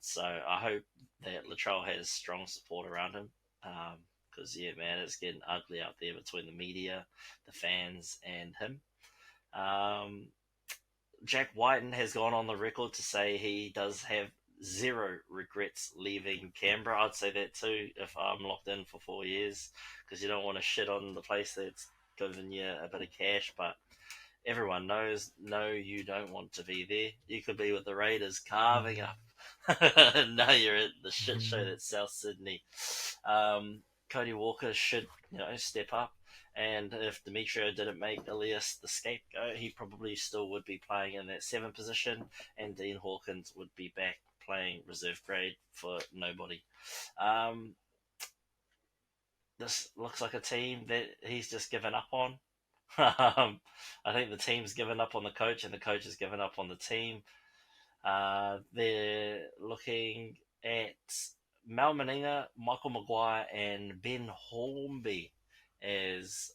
So I hope that Latrell has strong support around him. Because, yeah, man, it's getting ugly out there between the media, the fans, and him. Jack Whiten has gone on the record to say he does have zero regrets leaving Canberra. I'd say that too if I'm locked in for 4 years, because you don't want to shit on the place that's giving you a bit of cash, but everyone knows, no, you don't want to be there. You could be with the Raiders carving up. Now you're at the shit show that's South Sydney. Cody Walker should, step up. And if Demetrio didn't make Elias the scapegoat, he probably still would be playing in that 7 position, and Dean Hawkins would be back playing reserve grade for nobody. This looks like a team that he's just given up on. I think the team's given up on the coach, and the coach has given up on the team. They're looking at Mal Meninga, Michael Maguire, and Ben Hornby as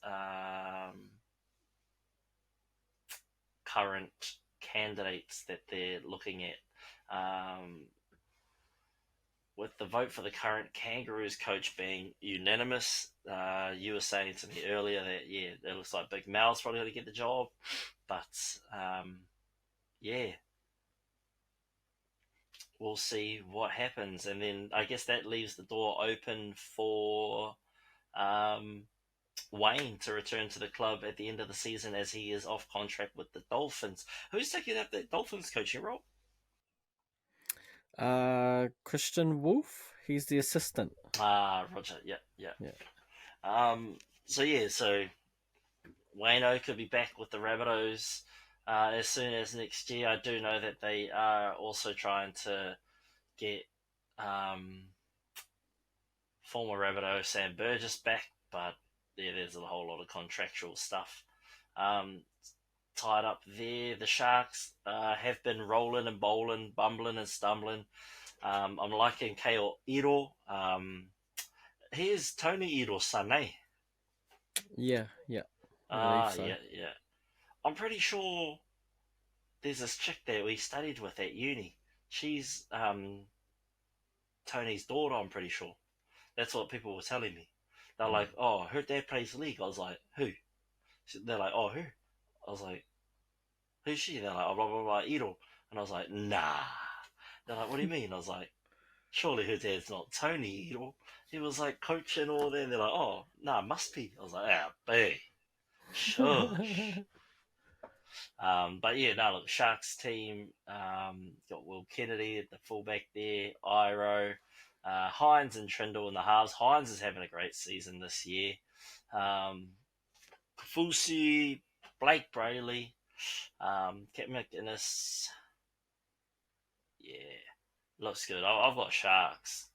current candidates that they're looking at. With the vote for the current Kangaroos coach being unanimous, you were saying to me earlier that, yeah, it looks like Big Mal's probably going to get the job. But, yeah, we'll see what happens. And then I guess that leaves the door open for Wayne to return to the club at the end of the season, as he is off contract with the Dolphins. Who's taking up the Dolphins coaching role? Christian Wolf. He's the assistant. Roger. Yeah. So Wayno could be back with the Rabbitohs as soon as next year. I do know that they are also trying to get former Rabbitoh Sam Burgess back, but yeah, there's a whole lot of contractual stuff tied up there. The Sharks have been rolling and bowling, bumbling and stumbling. I'm liking Kale Iro. He is Tony Iro's son, eh? Yeah. I believe so. Yeah. I'm pretty sure there's this chick that we studied with at uni. She's Tony's daughter, I'm pretty sure. That's what people were telling me. They're like, oh, her dad plays league. I was like, who? They're like, oh, who? I was like, who's she? They're like, oh, blah, blah, blah, Edel. And I was like, nah. They're like, what do you mean? I was like, surely her dad's not Tony Edel. He was like coaching all that. And they're like, oh, nah, must be. I was like, ah, bae. Shush. But yeah, no, look, Sharks team, got Will Kennedy at the fullback there, Iro, Hines and Trindle in the halves. Hines is having a great season this year. Kafusi, Blake Brayley, Kit McInnes. Yeah, looks good. I've got Sharks.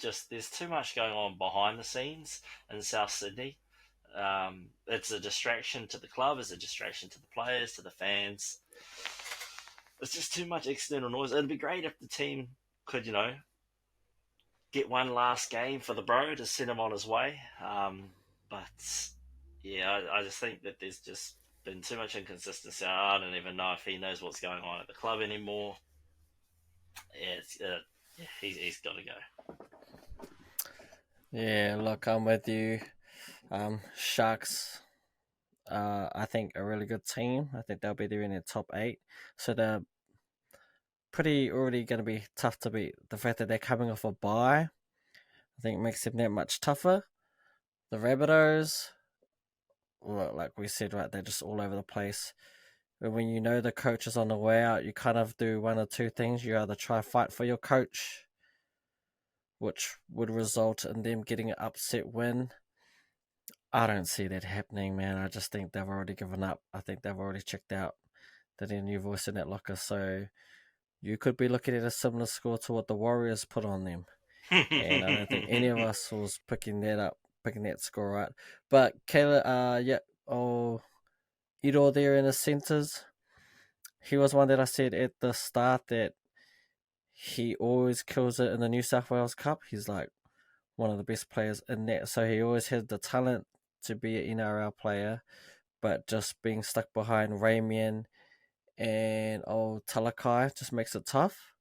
There's too much going on behind the scenes in South Sydney. It's a distraction to the club, it's a distraction to the players, to the fans. It's just too much external noise. It'd be great if the team could, get one last game for the bro to send him on his way. But yeah, I just think that there's just been too much inconsistency. I don't even know if he knows what's going on at the club anymore. Yeah, he's got to go. Yeah, look, I'm with you. Sharks, I think a really good team. I think they'll be there in the top 8. So they're pretty already going to be tough to beat. The fact that they're coming off a bye, I think makes them that much tougher. The Rabbitohs, well, like we said, right, they're just all over the place. But when you know the coach is on the way out, you kind of do one or two things. You either try fight for your coach, which would result in them getting an upset win. I don't see that happening, man. I just think they've already given up. I think they've already checked out. They're their new voice in that locker. So you could be looking at a similar score to what the Warriors put on them. And I don't think any of us was picking that score right. But Kayla, Ido there in the centres. He was one that I said at the start that he always kills it in the New South Wales Cup. He's like one of the best players in that. So he always had the talent to be an NRL player, but just being stuck behind Ramian and Talakai just makes it tough.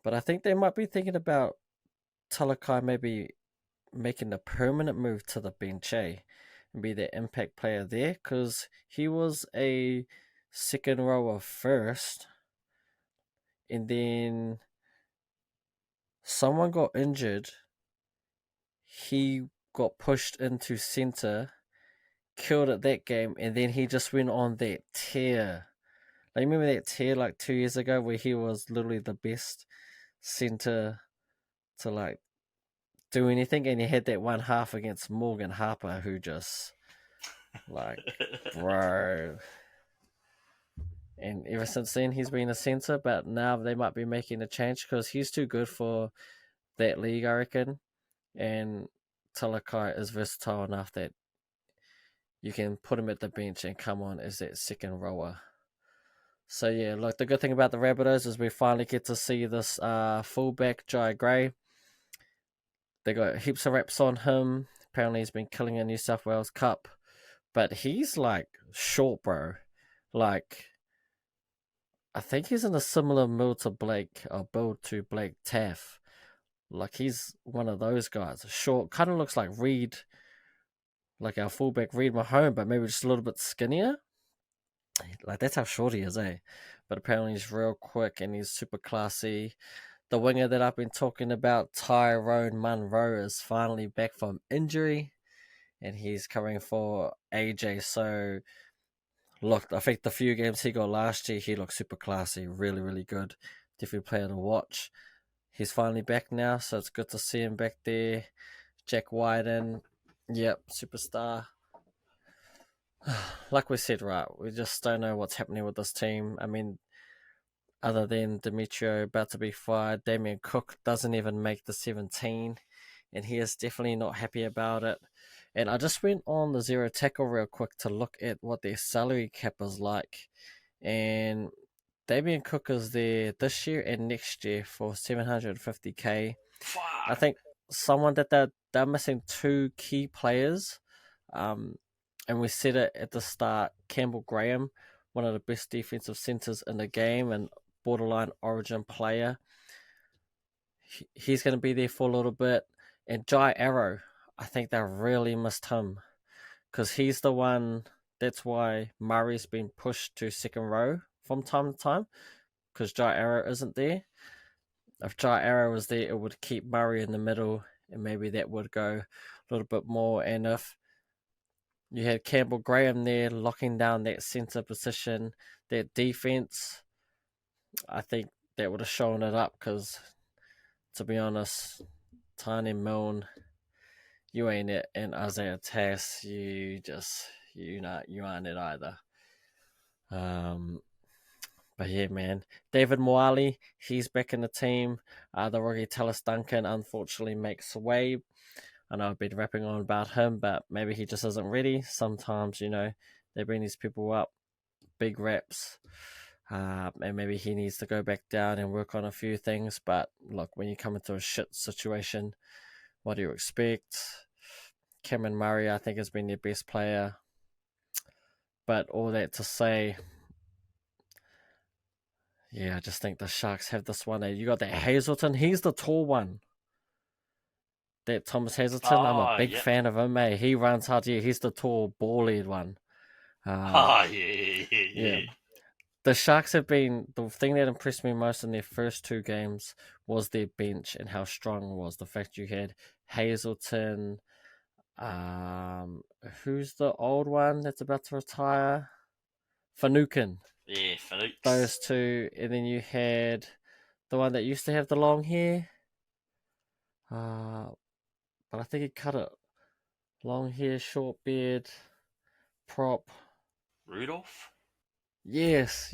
But I think they might be thinking about Talakai maybe making a permanent move to the bench, and be the impact player there, because he was a second rower first, and then someone got injured. He got pushed into centre, killed it that game, and then he just went on that tear. Like, remember that tear like 2 years ago where he was literally the best centre to like do anything, and he had that one half against Morgan Harper who just like bro. And ever since then he's been a centre, but now they might be making a change because he's too good for that league, I reckon. And Talakai is versatile enough that you can put him at the bench and come on as that second rower. So yeah, look, the good thing about the Rabbitohs is we finally get to see this fullback, Jai Gray. They got heaps of reps on him. Apparently he's been killing a New South Wales Cup. But he's like short, bro. Like, I think he's in a similar build to Blake Taff. Like, he's one of those guys. Short, kind of looks like Reed, like our fullback Reed Mahone, but maybe just a little bit skinnier. Like, that's how short he is, eh? But apparently he's real quick and he's super classy. The winger that I've been talking about, Tyrone Munro, is finally back from injury, and he's coming for AJ. So, look, I think the few games he got last year, he looked super classy, really, really good. Definitely player to watch. He's finally back now, so it's good to see him back there. Jack Wyden, yep, superstar. Like we said, right, we just don't know what's happening with this team. I mean, other than Demetrio about to be fired, Damien Cook doesn't even make the 17, and he is definitely not happy about it. And I just went on the Zero Tackle real quick to look at what their salary cap is like. And Damien Cook is there this year and next year for 750k. Fuck. I think someone that they're missing two key players. and we said it at the start, Campbell Graham, one of the best defensive centres in the game and borderline origin player. He's going to be there for a little bit. And Jai Arrow, I think they really missed him because he's the one. That's why Murray's been pushed to second row from time to time because Jai Arrow isn't there. If Jai Arrow was there, it would keep Murray in the middle and maybe that would go a little bit more. And if you had Campbell Graham there locking down that centre position, that defence, I think that would have shown it up because, to be honest, Tiny Milne, you ain't it, and Isaiah Tass, you aren't it either. But yeah, man, David Moali, he's back in the team. The rookie Tallis Duncan unfortunately makes way. I know I've been rapping on about him, but maybe he just isn't ready. Sometimes, they bring these people up, big reps, and maybe he needs to go back down and work on a few things. But look, when you come into a shit situation, what do you expect? Cameron Murray, I think, has been their best player. But all that to say, yeah, I just think the Sharks have this one. You got that Hazelton. He's the tall one. That Thomas Hazelton, I'm a big fan of him, mate. He runs hard. Yeah, he's the tall, ball-head one. Yeah. The Sharks have been, the thing that impressed me most in their first two games was their bench and how strong it was. The fact you had Hazelton, who's the old one that's about to retire? Finucane. Yeah, Finucane. Those two, and then you had the one that used to have the long hair. But I think he cut it. Long hair, short beard, prop. Rudolph? Yes.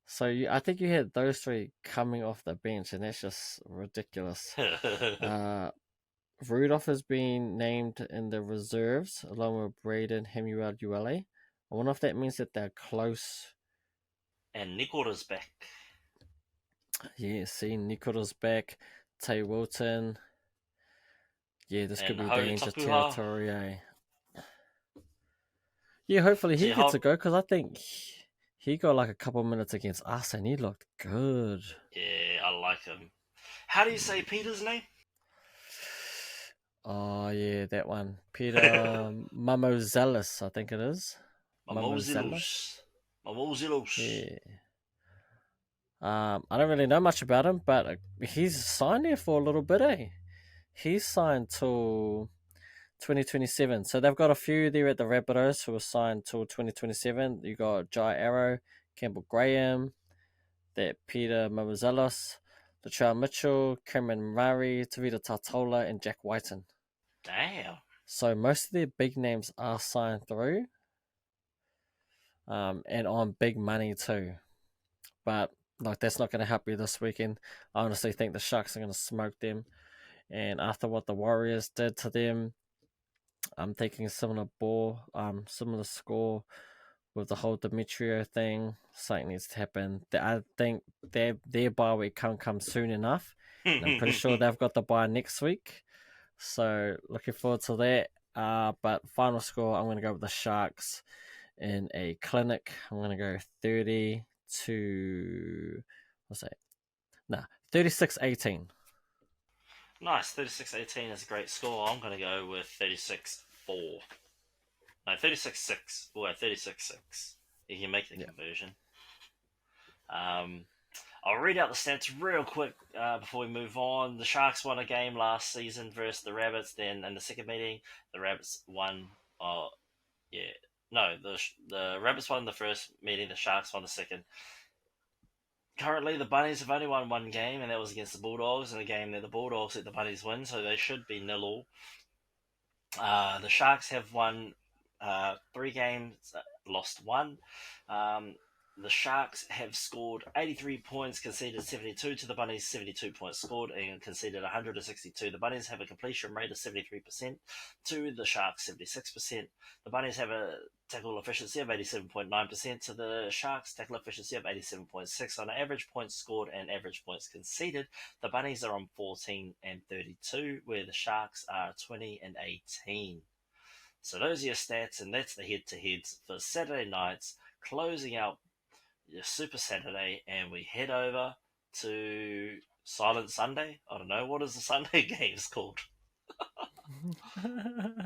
So I think you had those three coming off the bench, and that's just ridiculous. Rudolph has been named in the reserves along with Braden Hemuel-Uele. I wonder if that means that they're close. And Nicora's back. Yeah, see, Nicora's back. Tay Wilton. Yeah, this could be danger territory, eh? Yeah, hopefully he gets a go, because I think he got like a couple minutes against us and he looked good. Yeah, I like him. How do you say Peter's name? Oh, yeah, that one. Peter Mamozelis, I think it is. Mamozelos. Yeah. I don't really know much about him, but he's signed there for a little bit, eh? He's signed till 2027. So they've got a few there at the Rabbitohs who are signed till 2027. You got Jai Arrow, Campbell Graham, that Peter Mamozelos, Latrell Mitchell, Cameron Murray, Tavita Tatola, and Jack Whiten. Damn. So most of their big names are signed through, and on big money too. But like, that's not going to help you this weekend. I honestly think the Sharks are going to smoke them. And after what the Warriors did to them, I'm thinking similar score with the whole Demetrio thing. Something needs to happen. I think their bye week can't come soon enough. And I'm pretty sure they've got the bye next week. So looking forward to that. But final score, I'm going to go with the Sharks in a clinic. I'm going to go 36-18. Nice, 36-18 is a great score. I'm going to go with 36-4. No, 36-6. We'll go 36-6. You can make the conversion. I'll read out the stats real quick before we move on. The Sharks won a game last season versus the Rabbits. Then in the second meeting, the Rabbits won. The Rabbits won the first meeting. The Sharks won the second. Currently, the Bunnies have only won one game, and that was against the Bulldogs, in a game that the Bulldogs let the Bunnies win, so they should be 0-0. The Sharks have won 3 games, lost 1. The Sharks have scored 83 points, conceded 72 to the Bunnies, 72 points scored, and conceded 162. The Bunnies have a completion rate of 73% to the Sharks 76%. The Bunnies have a tackle efficiency of 87.9% to the Sharks tackle efficiency of 87.6. On average points scored and average points conceded, the Bunnies are on 14 and 32, where the Sharks are 20 and 18. So those are your stats, and that's the head-to-heads for Saturday nights, closing out your Super Saturday, and we head over to Silent Sunday. I don't know, what is the Sunday games called?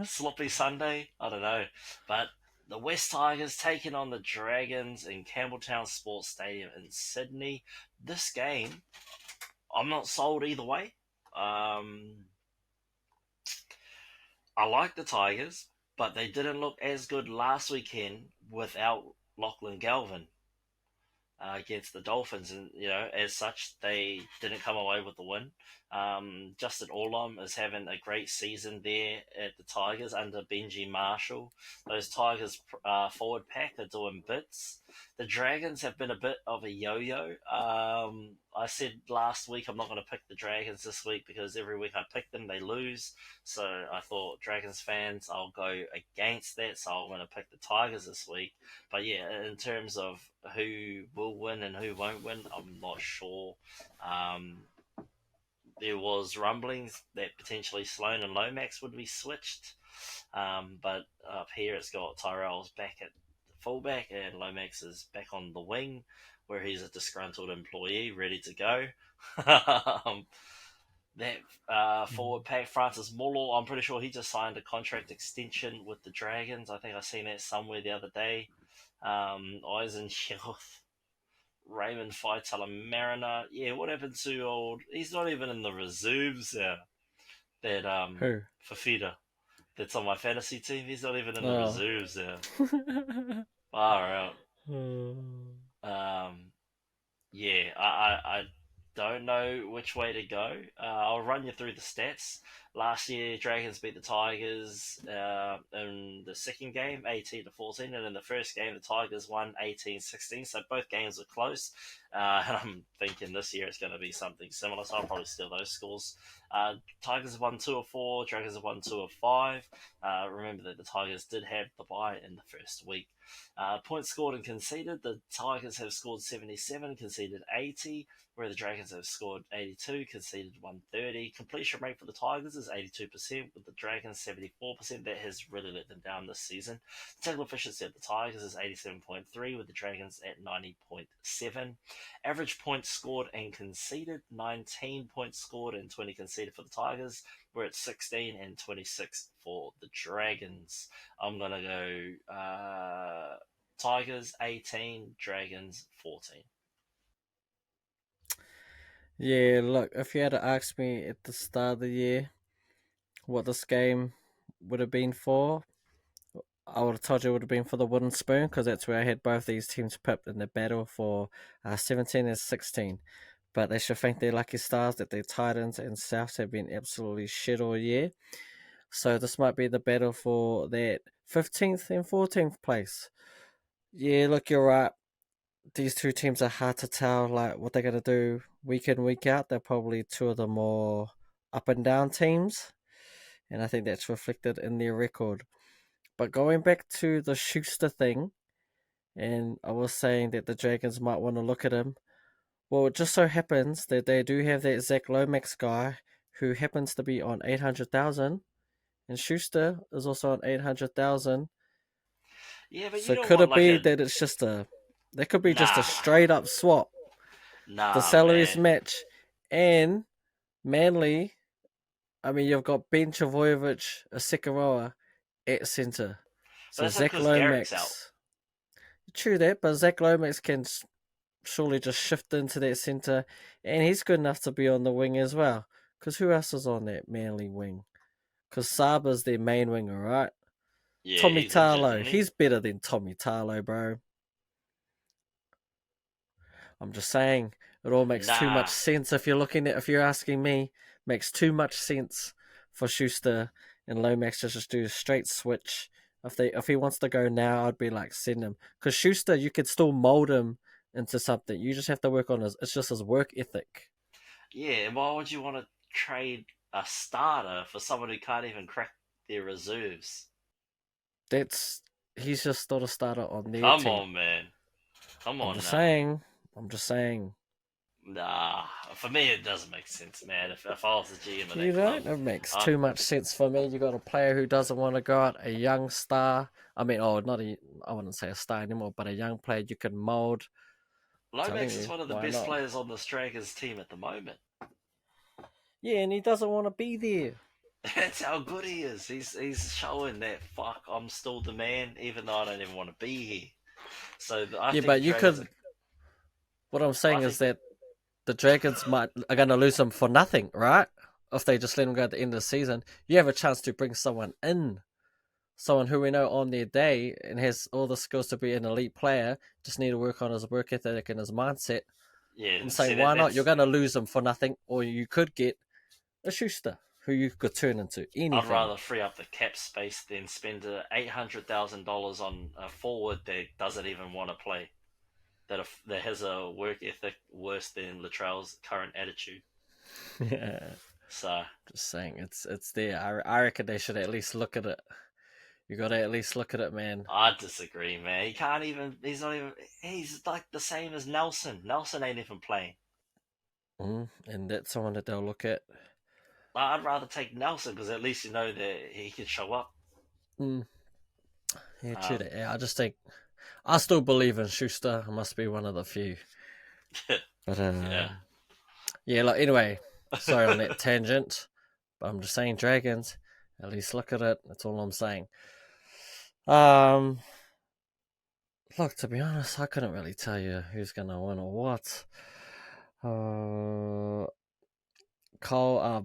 Sloppy Sunday? I don't know. But the West Tigers taking on the Dragons in Campbelltown Sports Stadium in Sydney. This game, I'm not sold either way. I like the Tigers, but they didn't look as good last weekend without Lachlan Galvin against the Dolphins, and as such, they didn't come away with the win. Justin Orlom is having a great season there at the Tigers under Benji Marshall. Those Tigers forward pack are doing bits. The Dragons have been a bit of a yo-yo. I said last week I'm not going to pick the Dragons this week because every week I pick them, they lose. So I thought, Dragons fans, I'll go against that. So I'm going to pick the Tigers this week. But yeah, in terms of who will win and who won't win, I'm not sure. There was rumblings that potentially Sloan and Lomax would be switched, but up here it's got Tyrell's back at fullback and Lomax is back on the wing, where he's a disgruntled employee ready to go. That forward pack, Francis Muller, I'm pretty sure he just signed a contract extension with the Dragons. I think I seen that somewhere the other day. Eisenhuth, Raymond Faitala Mariner. Yeah, what happened to old... He's not even in the reserves there. That, Who? Fafita. That's on my fantasy team. He's not even in the reserves there. Far out. Yeah, I don't know which way to go. I'll run you through the stats. Last year, Dragons beat the Tigers in the second game, 18-14, and in the first game, the Tigers won 18-16. So both games were close. And I'm thinking this year it's going to be something similar, so I'll probably steal those scores. Tigers have won 2 of 4, Dragons have won 2 of 5. Remember that the Tigers did have the bye in the first week. Points scored and conceded, the Tigers have scored 77, conceded 80, where the Dragons have scored 82, conceded 130. Completion rate for the Tigers is 82%, with the Dragons 74%. That has really let them down this season. The tackle efficiency of the Tigers is 87.3, with the Dragons at 90.7. Average points scored and conceded, 19 points scored and 20 conceded for the Tigers. We're at 16 and 26 for the Dragons. I'm going to go Tigers 18, Dragons 14. Yeah, look, if you had to ask me at the start of the year what this game would have been for, I would have told you it would have been for the wooden spoon, because that's where I had both these teams pipped in the battle for 17 and 16. But they should thank their lucky stars that their Titans and Souths have been absolutely shit all year. So this might be the battle for that 15th and 14th place. Yeah, look, you're right. These two teams are hard to tell like what they're going to do week in, week out. They're probably two of the more up and down teams, and I think that's reflected in their record. But going back to the Schuster thing, and I was saying that the Dragons might want to look at him. Well, it just so happens that they do have that Zach Lomax guy who happens to be on 800,000, and Schuster is also on 800,000. Yeah, but so you don't could want it be that it's just a... That could be just a straight up swap. The salaries match. And Manly, I mean, you've got Ben Travojevic, Sekaroa at centre. So Zach Lomax. True that, but Zach Lomax can surely just shift into that centre, and he's good enough to be on the wing as well. Because who else is on that Manly wing? Because Saba's their main winger, right? Yeah, Tommy Tarlo. He's better than Tommy Tarlo, bro. I'm just saying, it all makes too much sense if you're asking me. Makes too much sense for Schuster and Lomax to just do a straight switch. If he wants to go now, I'd be like, send him. Because Schuster, you could still mold him into something. You just have to work on it's just his work ethic. Yeah, why would you want to trade a starter for someone who can't even crack their reserves? He's just not a starter on their team. Come on, man. Come on, I'm just saying. Nah, for me it doesn't make sense, man. If I was the GM of You that club, don't? It makes I'd, too much sense for me. You got a player who doesn't want to go out, a young star. I mean, not a, I wouldn't say a star anymore, but a young player you can mold. Telling Lomax is you, one of the why best not? players on the Strikers team at the moment. Yeah, and he doesn't want to be there. That's how good he is. He's showing that fuck. I'm still the man, even though I don't even want to be here. So I Yeah, think the but you Dragons. could. What I'm I saying is think that the Dragons are going to lose him for nothing, right? If they just let him go at the end of the season, you have a chance to bring someone in, someone who we know on their day and has all the skills to be an elite player. Just need to work on his work ethic and his mindset. yeah. And See saying, why not? You're that's. going to lose him for nothing, or you could get a Schuster who you could turn into I'd anything. rather free up the cap space than spend $800,000 on a forward that doesn't even want to play. That has a work ethic worse than Latrell's current attitude. Yeah, So just saying, it's there. I reckon they should at least look at it. You got to at least look at it, man. I disagree, man. He can't even. He's not even. He's like the same as Nelson. Nelson ain't even playing. And that's someone that they'll look at. I'd rather take Nelson because at least you know that he can show up. Mm, yeah, true Um, that. Yeah, I just think I still believe in Schuster. I must be one of the few. But yeah. yeah. Like anyway, sorry on that tangent. But I'm just saying, dragons. At least look at it. That's all I'm saying. Um, look, to be honest, I couldn't really tell you who's gonna win or what. Uh,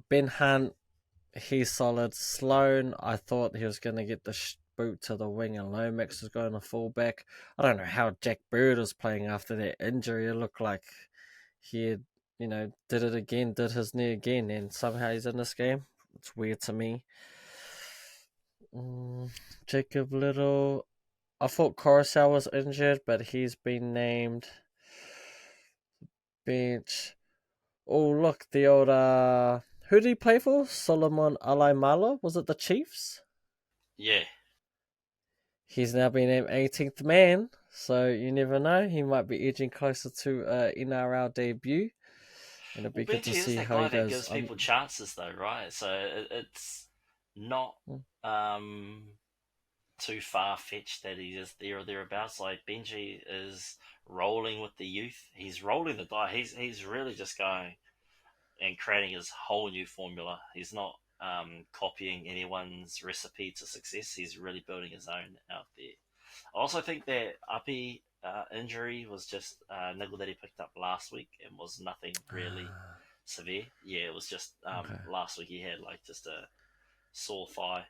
Ben Hunt, he's solid. Sloan, I thought he was gonna get the boot to the wing, and Lomax was going to fullback. I don't know how Jack Bird was playing after that injury. It looked like he had, did it again, did his knee again, and somehow he's in this game. It's weird to me. Jacob Little, I thought Coruscant was injured, but he's been named bench. Oh, look, the old who did he play for? Solomon Alaimalo? Was it the Chiefs? Yeah. He's now been named 18th man, so you never know. He might be edging closer to NRL debut, and it'd Well, be good to Benji is see that how he guy that goes. gives people chances, though, right? So it's not um, too far fetched that he is there or thereabouts. Like Benji is rolling with the youth. He's rolling the die. He's really just going and creating his whole new formula. He's not copying anyone's recipe to success. He's really building his own out there. I also think that Uppy injury was just a niggle that he picked up last week and was nothing really severe. Yeah, it was just Okay. last week he had like just a sore thigh.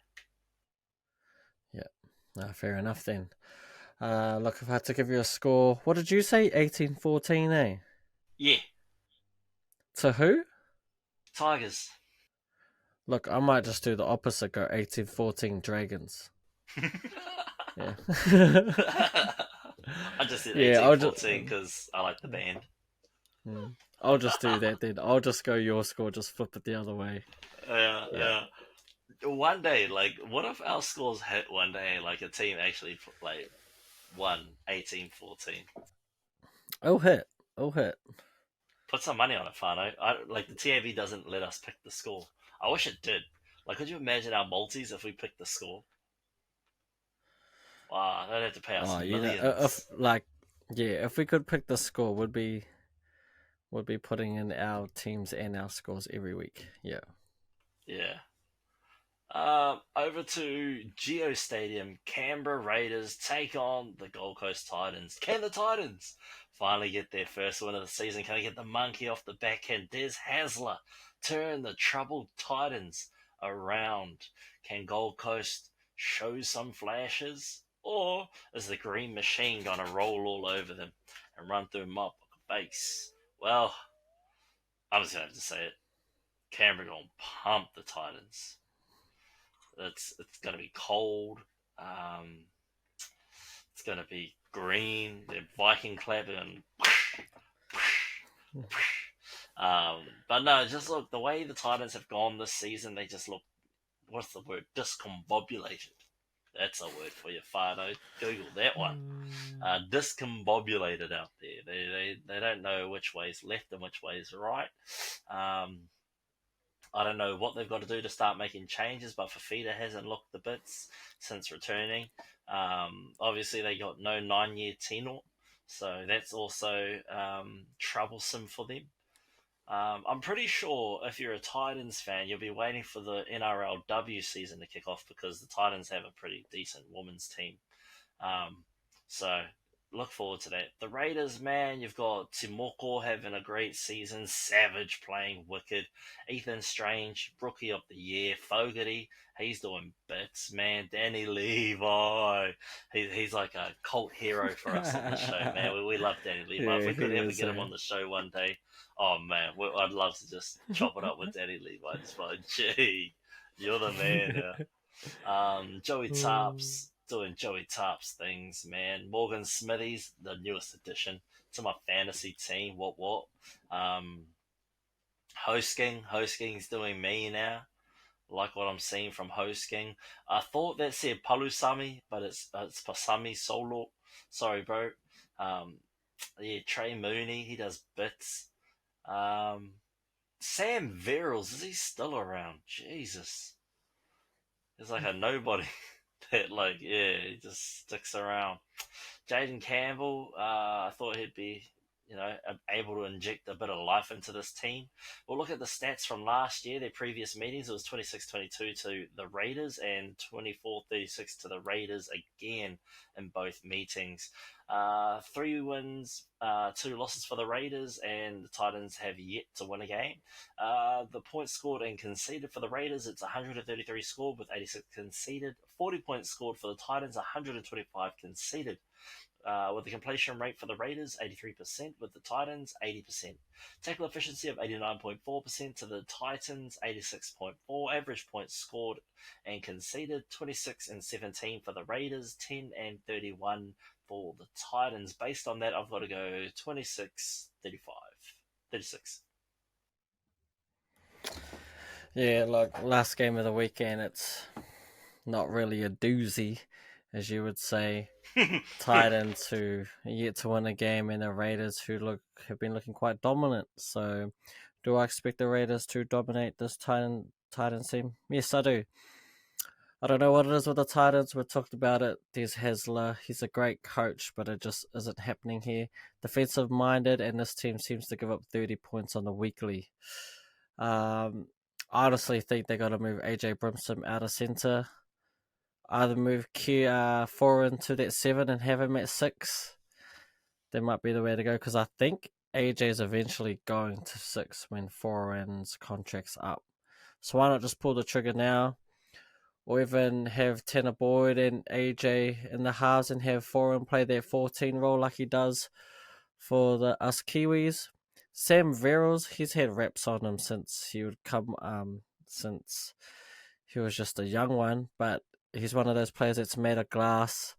Yeah. No, fair enough then. Look, if I had to give you a score, what did you say? 18-14, eh? Yeah, To who? Tigers. Look, I might just do the opposite, go 18-14 Dragons. Yeah. I just did Yeah, 18-14 because I like the band. I'll just do that then. I'll just go your score, just flip it the other way. Yeah, Yeah. yeah. One day, like, what if our scores hit one day, like a team actually like won 18-14? Oh hit. Oh hit. Put some money on it, Fano. Like the TAB doesn't let us pick the score. I wish it did. Like, could you imagine our multis if we picked the score? Wow, they'd have to pay us Oh, if millions. if we could pick the score, would be putting in our teams and our scores every week. Yeah. Yeah. Over to Geo Stadium. Canberra Raiders take on the Gold Coast Titans. Can the Titans finally get their first win of the season? Can they get the monkey off the back end? Des Hasler turn the troubled Titans around. Can Gold Coast show some flashes? Or is the Green Machine going to roll all over them and run through them up like a base? Well, I'm just going to have to say it. Canberra going to pump the Titans. It's going to be cold. Um, it's going to be green. They're Viking clapping. But no, just look, the way the Titans have gone this season, they just look, what's the word, discombobulated. That's a word for you, Fano. Google that one. Discombobulated out there. They don't know which way is left and which way is right. I don't know what they've got to do to start making changes, but Fafita hasn't looked the bits since returning. Obviously, they got no 9-year tenure, so that's also troublesome for them. I'm pretty sure if you're a Titans fan, you'll be waiting for the NRLW season to kick off because the Titans have a pretty decent women's team. So look forward to that. The Raiders, man, you've got Timoko having a great season, Savage playing wicked, Ethan Strange, Rookie of the Year, Fogarty, he's doing bits, man. Danny Levi, he's like a cult hero for us on the show, man. We love Danny Levi. Yeah, if we could he ever is, get him on the show one day, oh man, I'd love to just chop it up with Danny Levi. Just like, gee, you're the man. Joey Tarps doing Joey Tarps things, man. Morgan Smithies, the newest addition to my fantasy team. What? Hosking's doing me now. Like what I'm seeing from Hosking. I thought that said Palusami, but it's Pasami Solo. Sorry, bro. Yeah, Trey Mooney, he does bits. Sam Verrills, is he still around? Jesus. He's like a nobody that, like, yeah, he just sticks around. Jayden Campbell, I thought he'd be, able to inject a bit of life into this team. We'll look at the stats from last year, their previous meetings. It was 26-22 to the Raiders and 24-36 to the Raiders again in both meetings. 3 wins, 2 losses for the Raiders, and the Titans have yet to win a game. The points scored and conceded for the Raiders, it's 133 scored with 86 conceded. 40 points scored for the Titans, 125 conceded. With the completion rate for the Raiders, 83%, with the Titans, 80%. Tackle efficiency of 89.4% to the Titans, 86.4%. Average points scored and conceded, 26 and 17 for the Raiders, 10 and 31 for the Titans. Based on that, I've got to go 26, 35, 36. Yeah, like last game of the weekend, it's not really a doozy, as you would say. Titans who are yet to win a game, and the Raiders who have been looking quite dominant. So, do I expect the Raiders to dominate this Titans team? Yes, I do. I don't know what it is with the Titans. We talked about it. There's Hasler. He's a great coach, but it just isn't happening here. Defensive minded, and this team seems to give up 30 points on the weekly. I honestly think they got to move AJ Brimson out of centre. Either move Foran to that 7 and have him at 6. That might be the way to go, because I think AJ is eventually going to 6 when Foran's contract's up. So why not just pull the trigger now? Or even have Tanner Boyd and AJ in the halves and have Foran play that 14 role like he does for us Kiwis. Sam Verrills, he's had reps on him since he would come, since he was just a young one, but he's one of those players that's made of glass.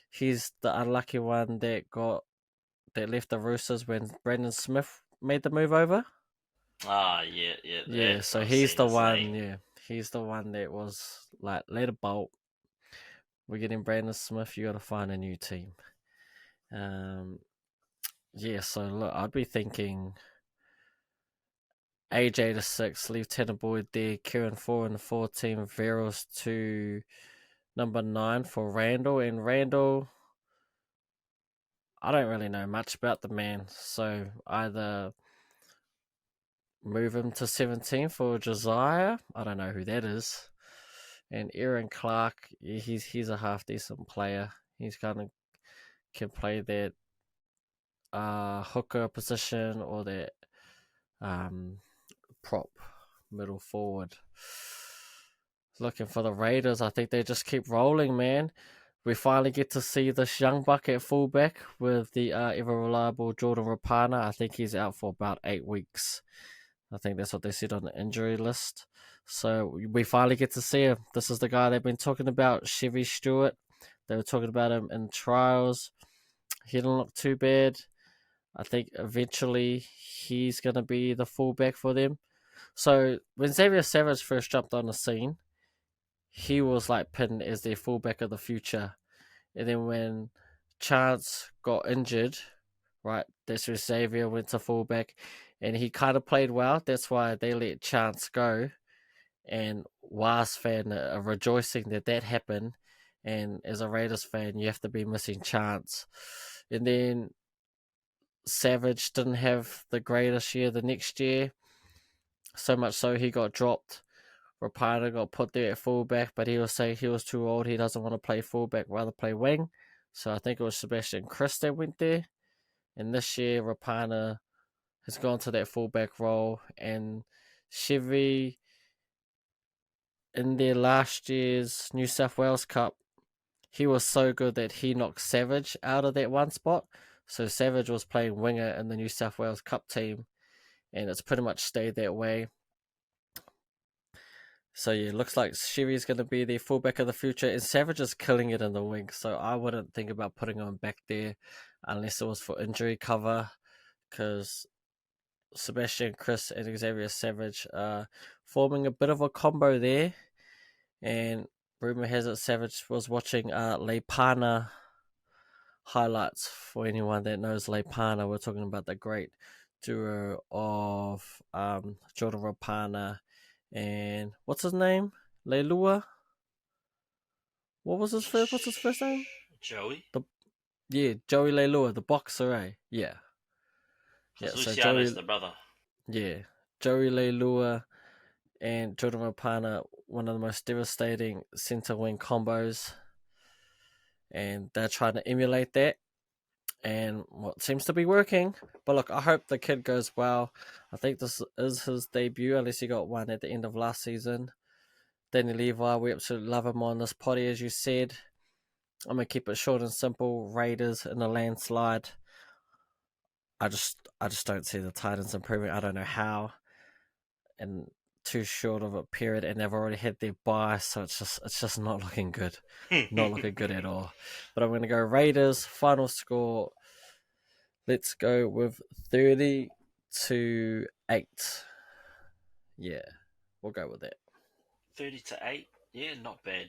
He's the unlucky one that left the Roosters when Brandon Smith made the move over. Yeah. So he's the one. Yeah, he's the one that was like, let it bolt. We're getting Brandon Smith. You got to find a new team. So look, I'd be thinking AJ to 6, leave Tanner Boyd there, Kieran 4 in the 14, Verrills to number 9 for Randall. And Randall, I don't really know much about the man, so either move him to 17 for Josiah. I don't know who that is. And Aaron Clark, he's a half decent player. He's kind of can play that hooker position or that prop middle forward. Looking for the Raiders, I think they just keep rolling, man. We finally get to see this young buck at fullback with the ever-reliable Jordan Rapana. I think he's out for about 8 weeks. I think that's what they said on the injury list. So we finally get to see him. This is the guy they've been talking about, Chevy Stewart. They were talking about him in trials. He didn't look too bad. I think eventually he's going to be the fullback for them. So when Xavier Savage first jumped on the scene, he was like pinned as their fullback of the future. And then when Chance got injured, right, that's where Xavier went to fullback, and he kind of played well. That's why they let Chance go. And Waz fan are rejoicing that happened. And as a Raiders fan, you have to be missing Chance. And then Savage didn't have the greatest year the next year. So much so he got dropped. Rapana got put there at fullback, but he was saying he was too old. He doesn't want to play fullback, rather play wing. So I think it was Sebastian Chris that went there. And this year, Rapana has gone to that fullback role. And Chevy, in their last year's New South Wales Cup, he was so good that he knocked Savage out of that one spot. So Savage was playing winger in the New South Wales Cup team, and it's pretty much stayed that way. So yeah, looks like Chevy's going to be the fullback of the future, and Savage is killing it in the wing. So I wouldn't think about putting him back there unless it was for injury cover, because Sebastian Chris and Xavier Savage are forming a bit of a combo there. And rumor has it Savage was watching Leipana highlights. For anyone that knows Leipana, we're talking about the great duo of Jordan Rapana and what's his name? Leilua? What's his first name? Joey? Joey Leilua, the boxer, eh? Yeah. Because So Luciano's the brother. Yeah. Joey Leilua and Jordan Rapana, one of the most devastating centre wing combos. And they're trying to emulate that. And what seems to be working. But look, I hope the kid goes well. I think this is his debut, unless he got one at the end of last season. Danny Levi, we absolutely love him on this potty, as you said. I'm going to keep it short and simple. Raiders in a landslide. I just don't see the Titans improving. I don't know how. And too short of a period, and they've already had their bye, so it's just not looking good. Not looking good at all. But I'm going to go Raiders. Final score, let's go with 30-8. Yeah, we'll go with that. 30-8. Yeah, not bad.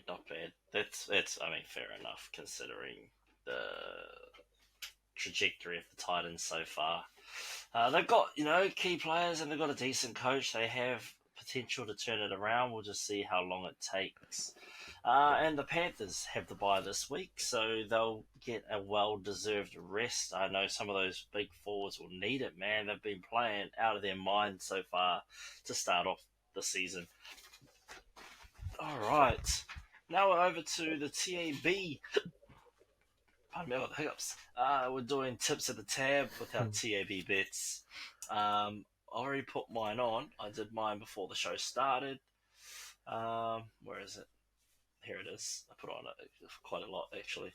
That's I mean, fair enough considering the trajectory of the Titans so far. They've got key players and they've got a decent coach. They have potential to turn it around. We'll just see how long it takes. And the Panthers have the bye this week, so they'll get a well-deserved rest. I know some of those big forwards will need it, man. They've been playing out of their mind so far to start off the season. All right. Now we're over to the TAB. Pardon me, I got the hiccups. We're doing tips at the tab with our TAB bets. I already put mine on. I did mine before the show started. Where is it? Here it is. I put on it quite a lot, actually.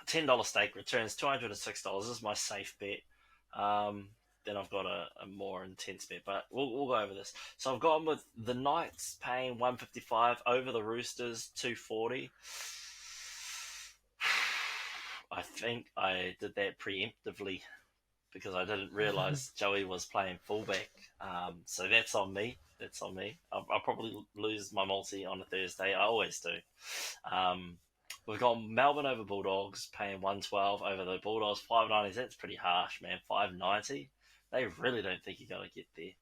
$10 stake returns $206. This is my safe bet. Then I've got a more intense bet, but we'll go over this. So I've gone with the Knights paying $155 over the Roosters $240. I think I did that preemptively because I didn't realise Joey was playing fullback. So that's on me. I'll probably lose my multi on a Thursday. I always do. We've got Melbourne over Bulldogs paying $112 over the Bulldogs $5.90. That's pretty harsh, man. $5.90. They really don't think you're going to get there.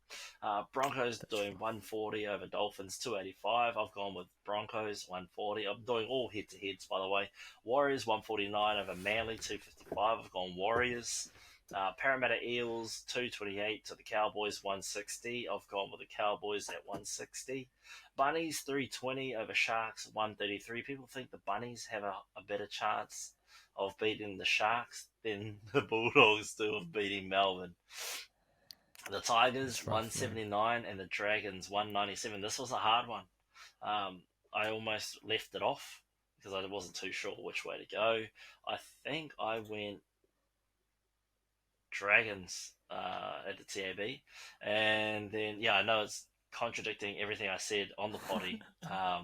Broncos doing $140 over Dolphins $285. I've gone with Broncos $140. I'm doing all head-to-heads, by the way. Warriors $149 over Manly $255. I've gone Warriors. Parramatta Eels $228 to the Cowboys $160. I've gone with the Cowboys at $160. Bunnies $320 over Sharks $133. People think the Bunnies have a better chance of beating the Sharks than the Bulldogs do of beating Melbourne. The Tigers $179 and the Dragons $197. This was a hard one. I almost left it off because I wasn't too sure which way to go. I think I went Dragons at the TAB, and then I know it's contradicting everything I said on the potty. I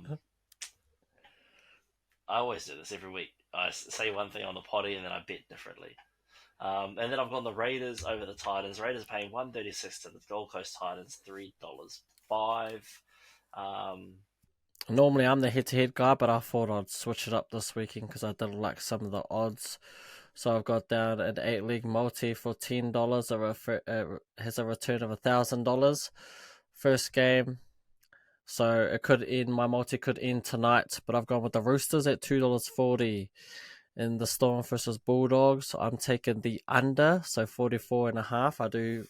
always do this every week. I say one thing on the potty and then I bet differently. And then I've gone the Raiders over the Titans. Raiders paying $136 to the Gold Coast Titans $3.05. Normally I'm the head-to-head guy, but I thought I'd switch it up this weekend because I didn't like some of the odds. So I've got down an 8-leg multi for $10. Has a return of $1,000. First game. So it could end, my multi could end tonight, but I've gone with the Roosters at $2.40 in the Storm versus Bulldogs. I'm taking the under, so 44.5. I do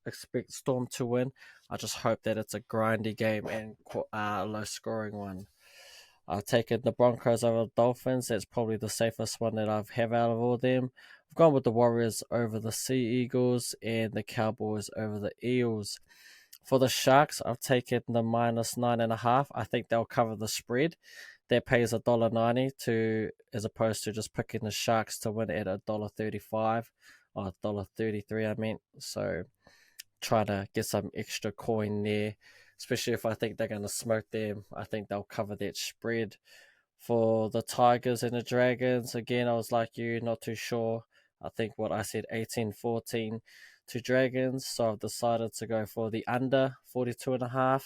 expect Storm to win. I just hope that it's a grindy game and a low scoring one. I've taken the Broncos over the Dolphins. That's probably the safest one that I've have out of all of them. I've gone with the Warriors over the Sea Eagles and the Cowboys over the Eels. For the Sharks, I've taken the -9.5. I think they'll cover the spread. That pays $1.90 to, as opposed to just picking the Sharks to win at $1.35 or $1.33. I meant, so try to get some extra coin there, especially if I think they're going to smoke them. I think they'll cover that spread. For the Tigers and the Dragons, again, I was like you, not too sure. I think what I said, 18-14 to Dragons, so I've decided to go for the under 42.5,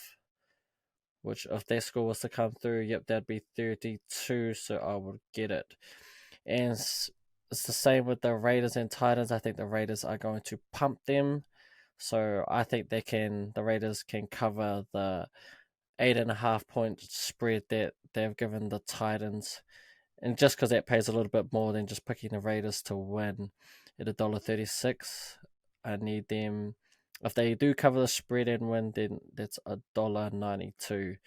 which if their score was to come through, yep, that'd be 32, so I would get it. And it's the same with the Raiders and Titans. I think the Raiders are going to pump them, so I think the Raiders can cover the 8.5 point spread that they've given the Titans. And just because that pays a little bit more than just picking the Raiders to win at $1.36, I need them. If they do cover the spread and win, then that's $1.92.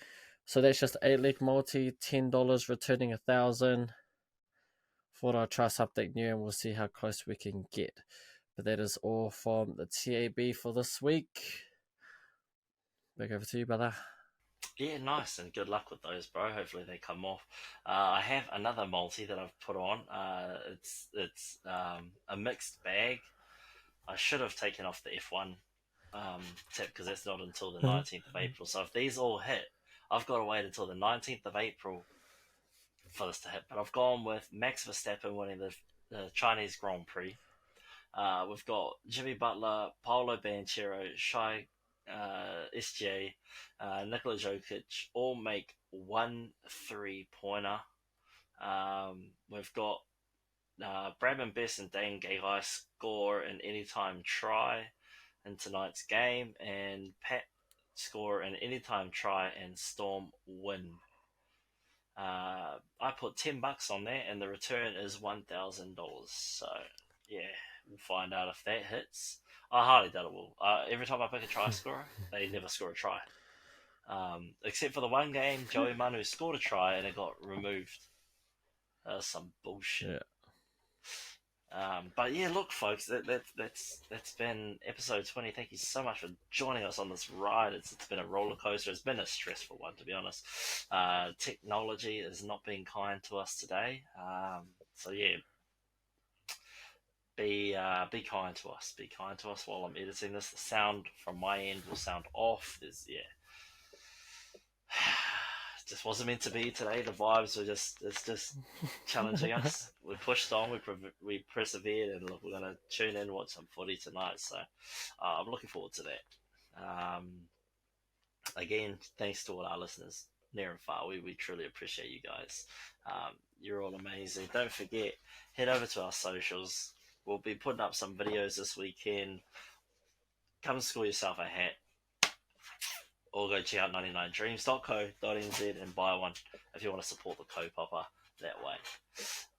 So that's just 8-leg multi, $10, returning $1,000. Thought I'd try something new and we'll see how close we can get. But that is all from the TAB for this week. Back over to you, brother. Yeah, nice, and good luck with those, bro. Hopefully they come off. I have another multi that I've put on. It's a mixed bag. I should have taken off the F1 tip because that's not until the 19th of April. So if these all hit, I've got to wait until the 19th of April for this to hit. But I've gone with Max Verstappen winning the Chinese Grand Prix. We've got Jimmy Butler, Paolo Banchero, Shai SJ, Nikola Jokic all make 1 3-pointer. We've got Bradman Best and Dane Gagai score an anytime try in tonight's game, and Pat score an anytime try and Storm win. I put $10 on there, and the return is $1,000. So yeah, we'll find out if that hits. I highly doubt it will. Every time I pick a try scorer, they never score a try. Except for the one game, Joey Manu scored a try and it got removed. That was some bullshit. Yeah. But yeah, look, folks, that's been episode 20. Thank you so much for joining us on this ride. It's been a roller coaster. It's been a stressful one, to be honest. Technology is not being kind to us today. So yeah, be kind to us. Be kind to us while I'm editing this. The sound from my end will sound off. It just wasn't meant to be today. The vibes were it's just challenging us. We pushed on, we persevered, and look, we're gonna tune in, watch some footy tonight. So I'm looking forward to that. Again, thanks to all our listeners near and far. We truly appreciate you guys. You're all amazing. Don't forget, head over to our socials. We'll be putting up some videos this weekend. Come and score yourself a hat. Or go check out 99dreams.co.nz and buy one if you want to support the co-popper that way.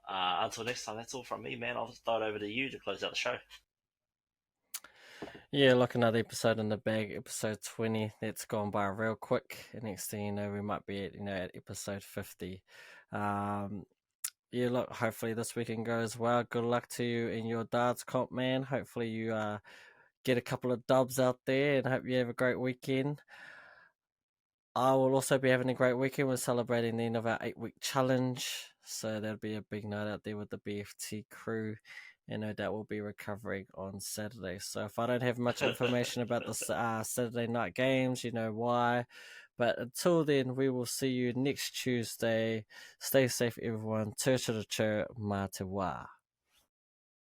Until next time, that's all from me, man. I'll throw it over to you to close out the show. Yeah, look, another episode in the bag, episode 20. That's gone by real quick. And next thing you know, we might be at episode 50. Yeah, look, hopefully this weekend goes well. Good luck to you in your darts comp, man. Hopefully you get a couple of dubs out there, and hope you have a great weekend. I will also be having a great weekend. We're celebrating the end of our 8-week challenge, so that'll be a big night out there with the BFT crew, and no doubt we'll be recovering on Saturday. So if I don't have much information about the Saturday night games, you know why. But until then, we will see you next Tuesday. Stay safe, everyone. Te mā te wā.